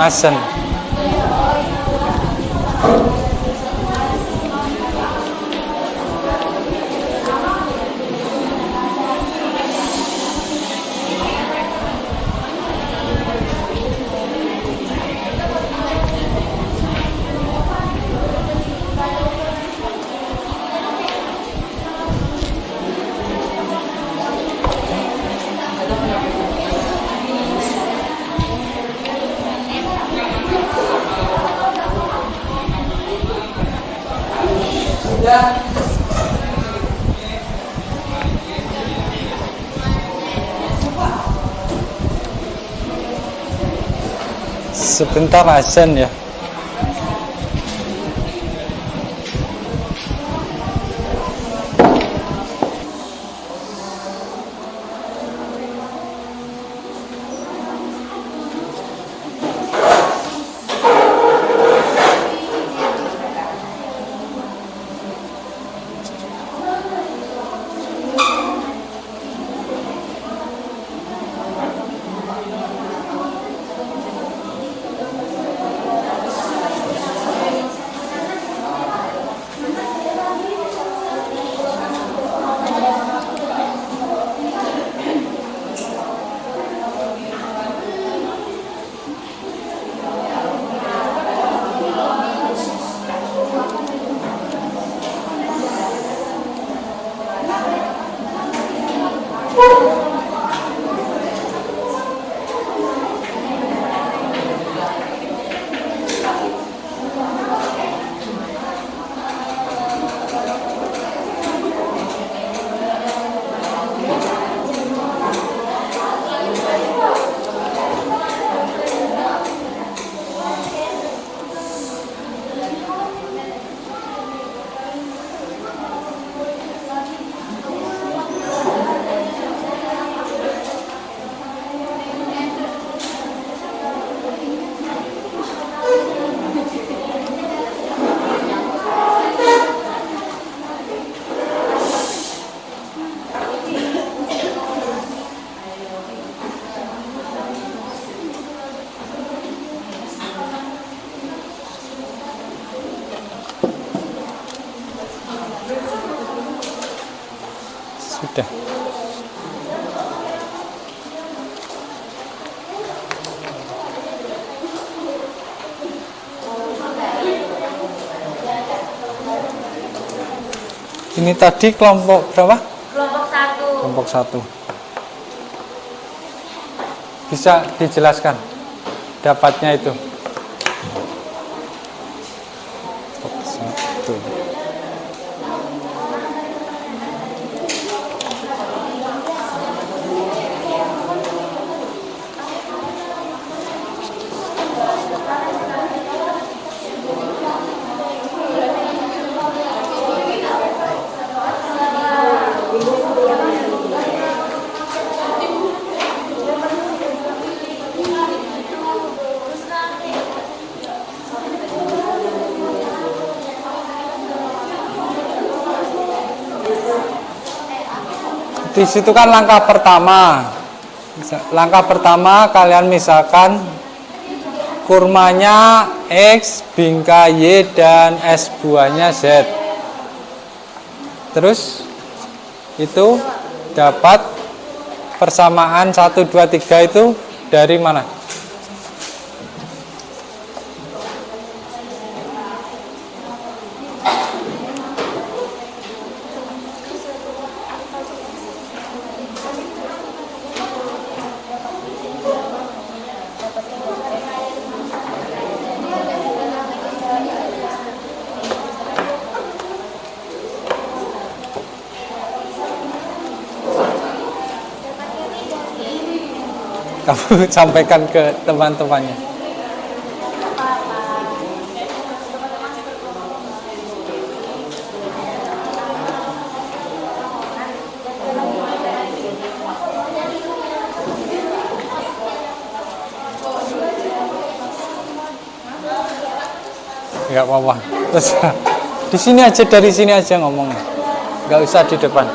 Asen. Sebentar azan ya. Sudah. Ini tadi kelompok berapa? Kelompok 1. Kelompok 1. Bisa dijelaskan dapatnya itu? Kelompok 1. Di situ kan langkah pertama. Langkah pertama kalian misalkan kurmanya X, bingkai Y, dan S buahnya Z. Terus itu dapat persamaan 1, 2, 3 itu dari mana? Kamu sampaikan ke teman-temannya. Enggak apa-apa. Terus di sini aja, dari sini aja ngomongnya. Enggak usah di depan.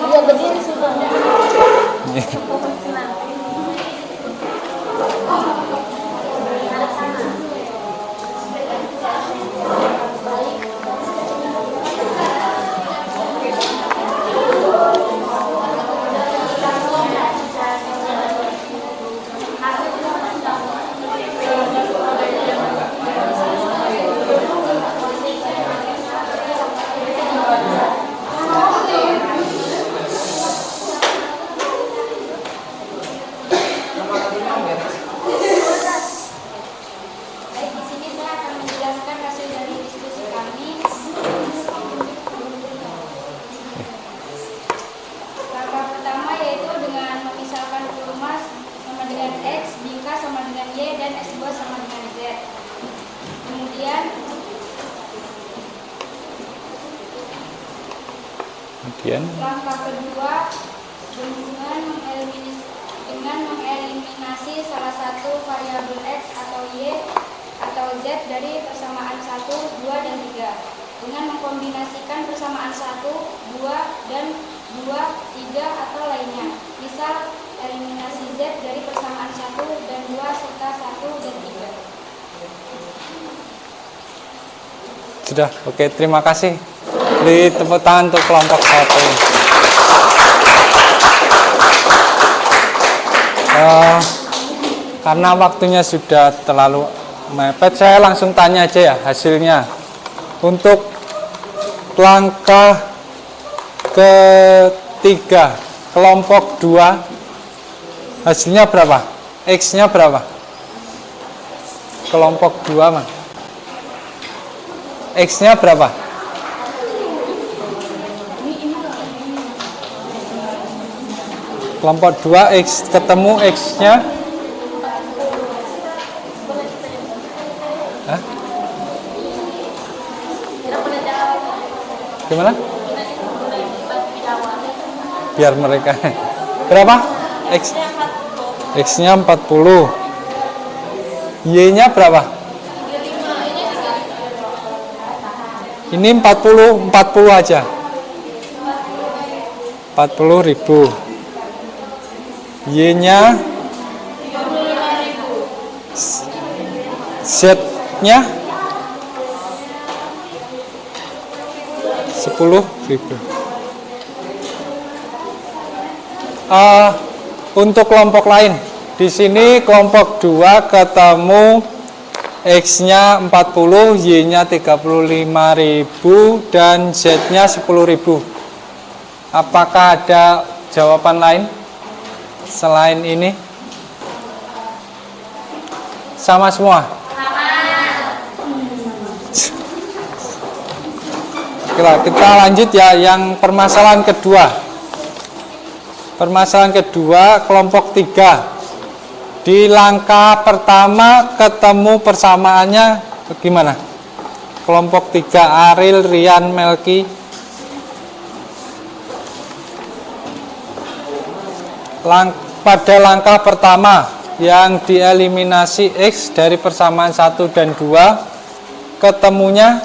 Iya berdiri sudah. Baik, di sini saya akan menjelaskan hasil dari diskusi kami. Langkah pertama yaitu dengan memisahkan kurma sama dengan X, bingkai sama dengan Y, dan S buah sama dengan Z. Kemudian langkah kedua dengan mengeliminasi salah satu variabel X atau Y atau Z dari persamaan 1, 2, dan 3 dengan mengkombinasikan persamaan 1, 2, dan 2, 3 atau lainnya. Misal eliminasi Z dari persamaan 1 dan 2 serta 1 dan 3. Sudah, oke, terima kasih. Beri tepuk tangan untuk kelompok 1. Karena waktunya sudah terlalu mepet, saya langsung tanya aja ya hasilnya. Untuk langkah ketiga, kelompok 2, hasilnya berapa? X-nya berapa? Kelompok 2 mah. X-nya berapa? Kelompok 2 X ketemu X-nya. Hah? Gimana? Biar mereka. Berapa? X-nya 40. Y-nya berapa? Ini 40 aja. 40.000. Y-nya Z-nya 10.000. Untuk kelompok lain, di sini kelompok 2 ketemu X-nya 40, Y-nya 35.000 dan Z-nya 10.000. Apakah ada jawaban lain selain ini? Sama semua? Kita lanjut ya, yang permasalahan kedua. Permasalahan kedua, kelompok 3. Di langkah pertama ketemu persamaannya gimana? Kelompok 3, Ariel, Rian, Melki. Pada langkah pertama yang dieliminasi X dari persamaan 1 dan 2, ketemunya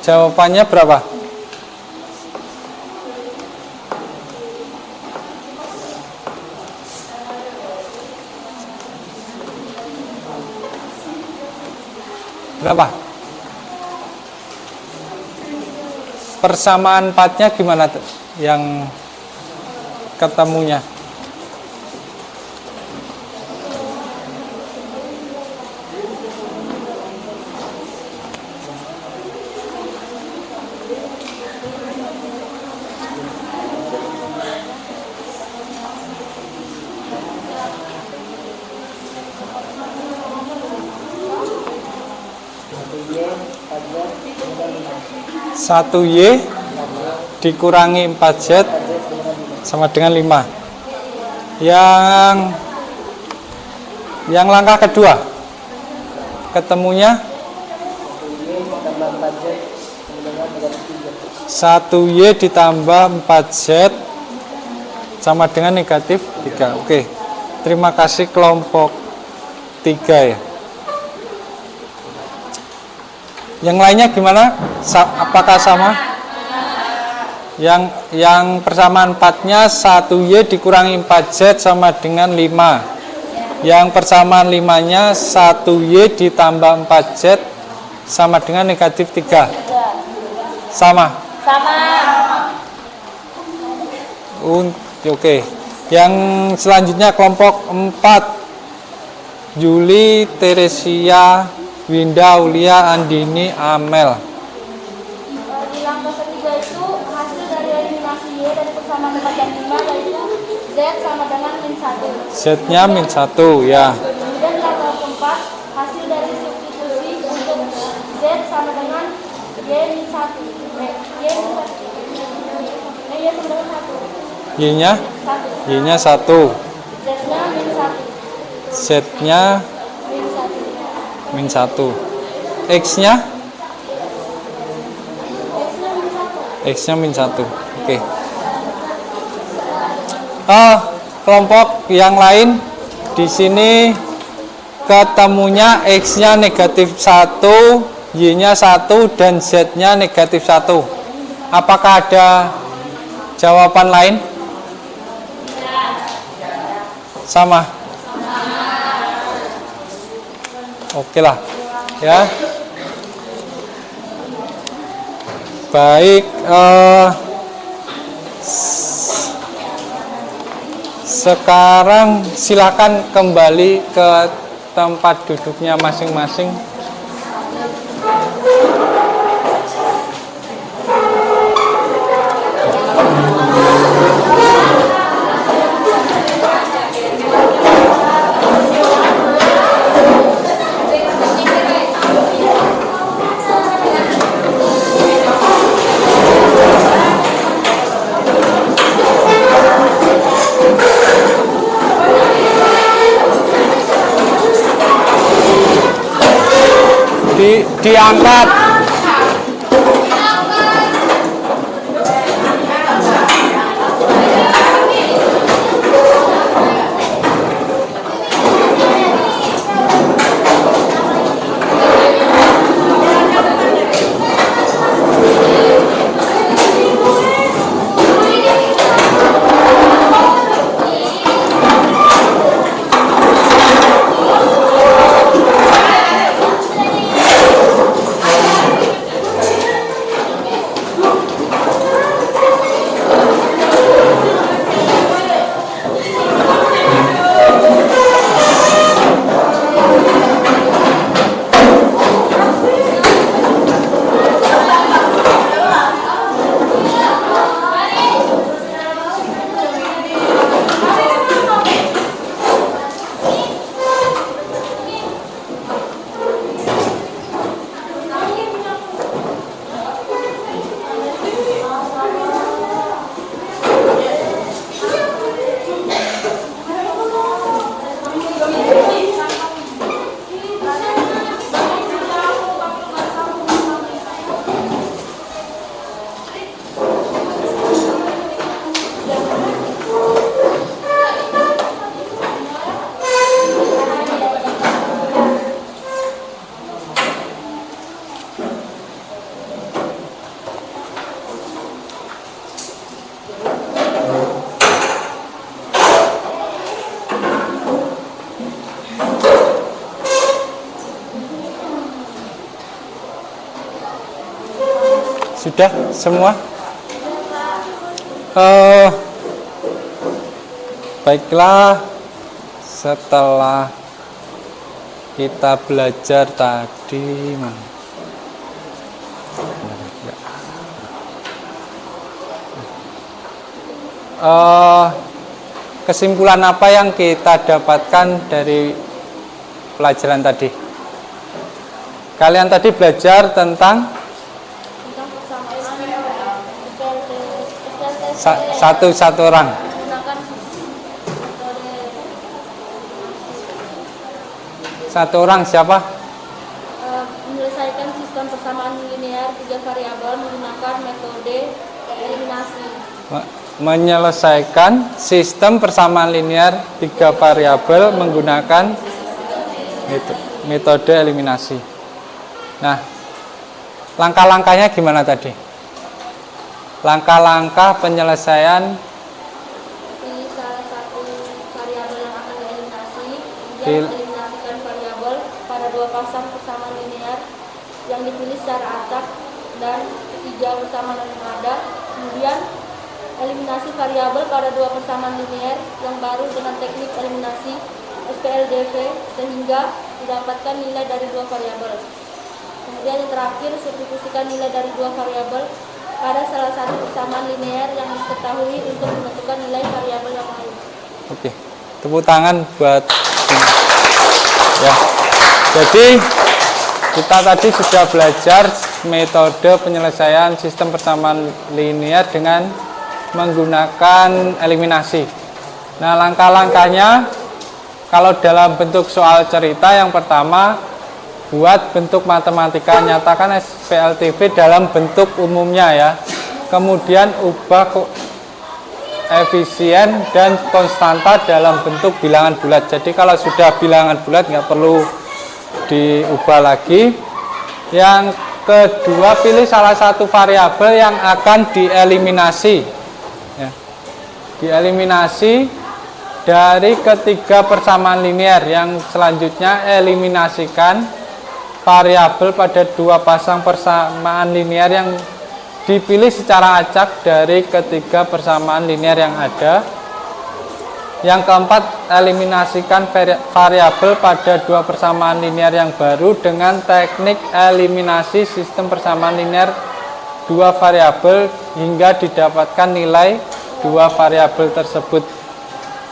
jawabannya berapa? Berapa? Persamaan 4-nya gimana yang ketemunya? Satu Y dikurangi 4Z sama dengan 5. Yang langkah kedua ketemunya 1Y ditambah 4Z sama dengan negatif 3. Oke, terima kasih kelompok 3 ya. Yang lainnya gimana? Apakah sama? Yang persamaan 4-nya 1Y dikurangi 4Z sama dengan 5. Yang persamaan 5-nya 1Y ditambah 4Z sama dengan negatif 3. Sama? Oke. Yang selanjutnya kelompok 4. Juli, Teresia, Winda, Aulia, Andini, Amel. Di langkah ketiga itu hasil dari eliminasi Y dari persamaan 4 dan 5 yaitu Z sama dengan -1. Z-nya -1 ya. Kemudian langkah keempat hasil dari substitusi untuk Z sama dengan Y-1. Y-nya 1. Z-nya -1. X-nya? X-nya -1. Oke. Kelompok yang lain di sini ketemunya X-nya negatif 1, Y-nya 1 dan Z-nya negatif 1. Apakah ada jawaban lain? Sama? Oke lah ya. Baik, sekarang silakan kembali ke tempat duduknya masing-masing. Diangkat. Sudah semua? Baiklah, setelah kita belajar tadi, kesimpulan apa yang kita dapatkan dari pelajaran tadi? Kalian tadi belajar tentang satu orang. Satu orang siapa? Menyelesaikan sistem persamaan linear 3 variabel menggunakan metode eliminasi. Menyelesaikan sistem persamaan linear 3 variabel menggunakan metode eliminasi. Nah, langkah-langkahnya gimana tadi? Langkah-langkah penyelesaian Pilih salah satu variabel yang akan dieliminasi, kemudian eliminasikan variabel pada 2 pasang persamaan linear yang dipilih secara acak, dan ketiga persamaan yang ada. Kemudian eliminasi variabel pada 2 persamaan linear yang baru dengan teknik eliminasi SPLDV sehingga didapatkan nilai dari 2 variabel. Kemudian yang terakhir, substitusikan nilai dari 2 variabel pada salah satu persamaan linear yang diketahui untuk menentukan nilai variabel yang lain. Oke, tepuk tangan buat ya. Jadi kita tadi sudah belajar metode penyelesaian sistem persamaan linear dengan menggunakan eliminasi. Nah, langkah-langkahnya kalau dalam bentuk soal cerita, yang pertama, buat bentuk matematika, nyatakan SPLTV dalam bentuk umumnya ya. Kemudian ubah efisien dan konstanta dalam bentuk bilangan bulat. Jadi kalau sudah bilangan bulat nggak perlu diubah lagi. Yang kedua, pilih salah satu variabel yang akan dieliminasi ya. Dieliminasi dari ketiga persamaan linear. Yang selanjutnya, eliminasikan variabel pada 2 pasang persamaan linear yang dipilih secara acak dari ketiga persamaan linear yang ada. Yang keempat, eliminasikan variabel pada dua persamaan linear yang baru dengan teknik eliminasi sistem persamaan linear dua variabel hingga didapatkan nilai dua variabel tersebut.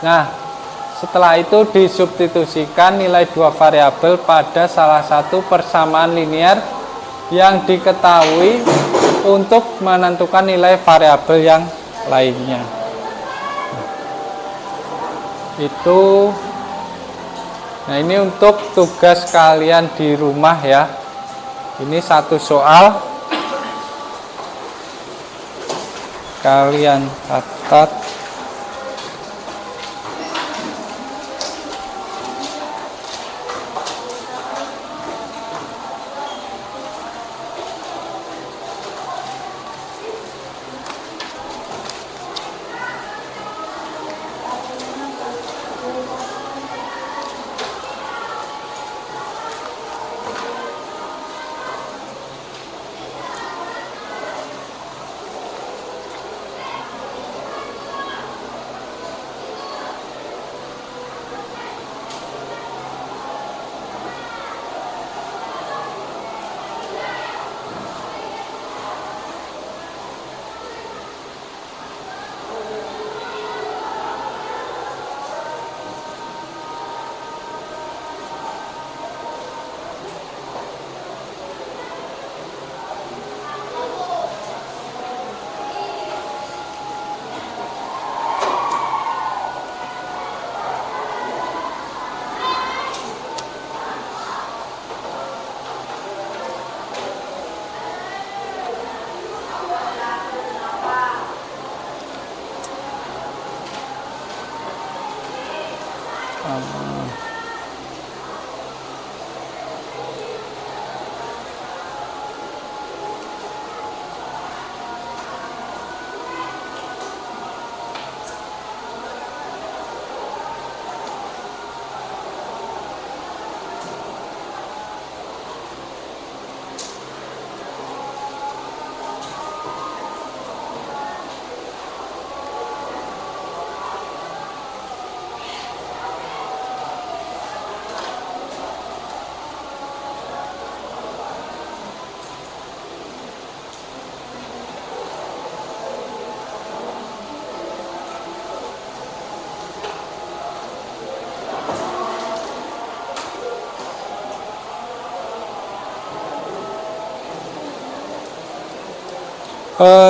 Nah, setelah itu disubstitusikan nilai dua variabel pada salah satu persamaan linear yang diketahui untuk menentukan nilai variabel yang lainnya. Nah ini untuk tugas kalian di rumah ya. Ini satu soal, kalian catat.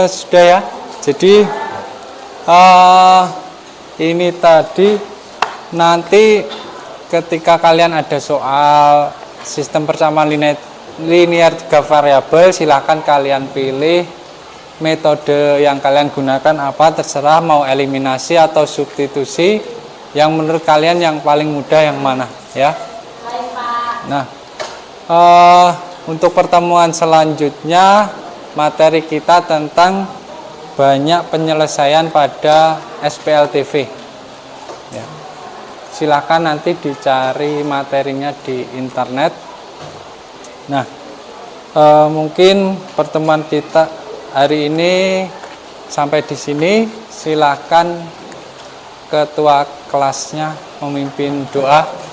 Sudah ya. Jadi ini tadi nanti ketika kalian ada soal sistem persamaan linear 3 variabel, silahkan kalian pilih metode yang kalian gunakan apa, terserah mau eliminasi atau substitusi, yang menurut kalian yang paling mudah yang mana ya. Nah, untuk pertemuan selanjutnya materi kita tentang banyak penyelesaian pada SPLTV ya. Silakan nanti dicari materinya di internet. Nah, mungkin pertemuan kita hari ini sampai di sini. Silakan ketua kelasnya memimpin doa.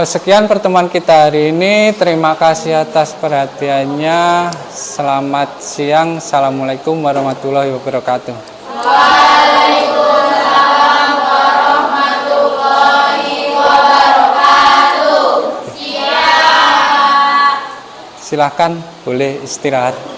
Sekian pertemuan kita hari ini. Terima kasih atas perhatiannya. Selamat siang. Assalamualaikum warahmatullahi wabarakatuh. Waalaikumsalam warahmatullahi wabarakatuh. Siap. Silahkan boleh istirahat.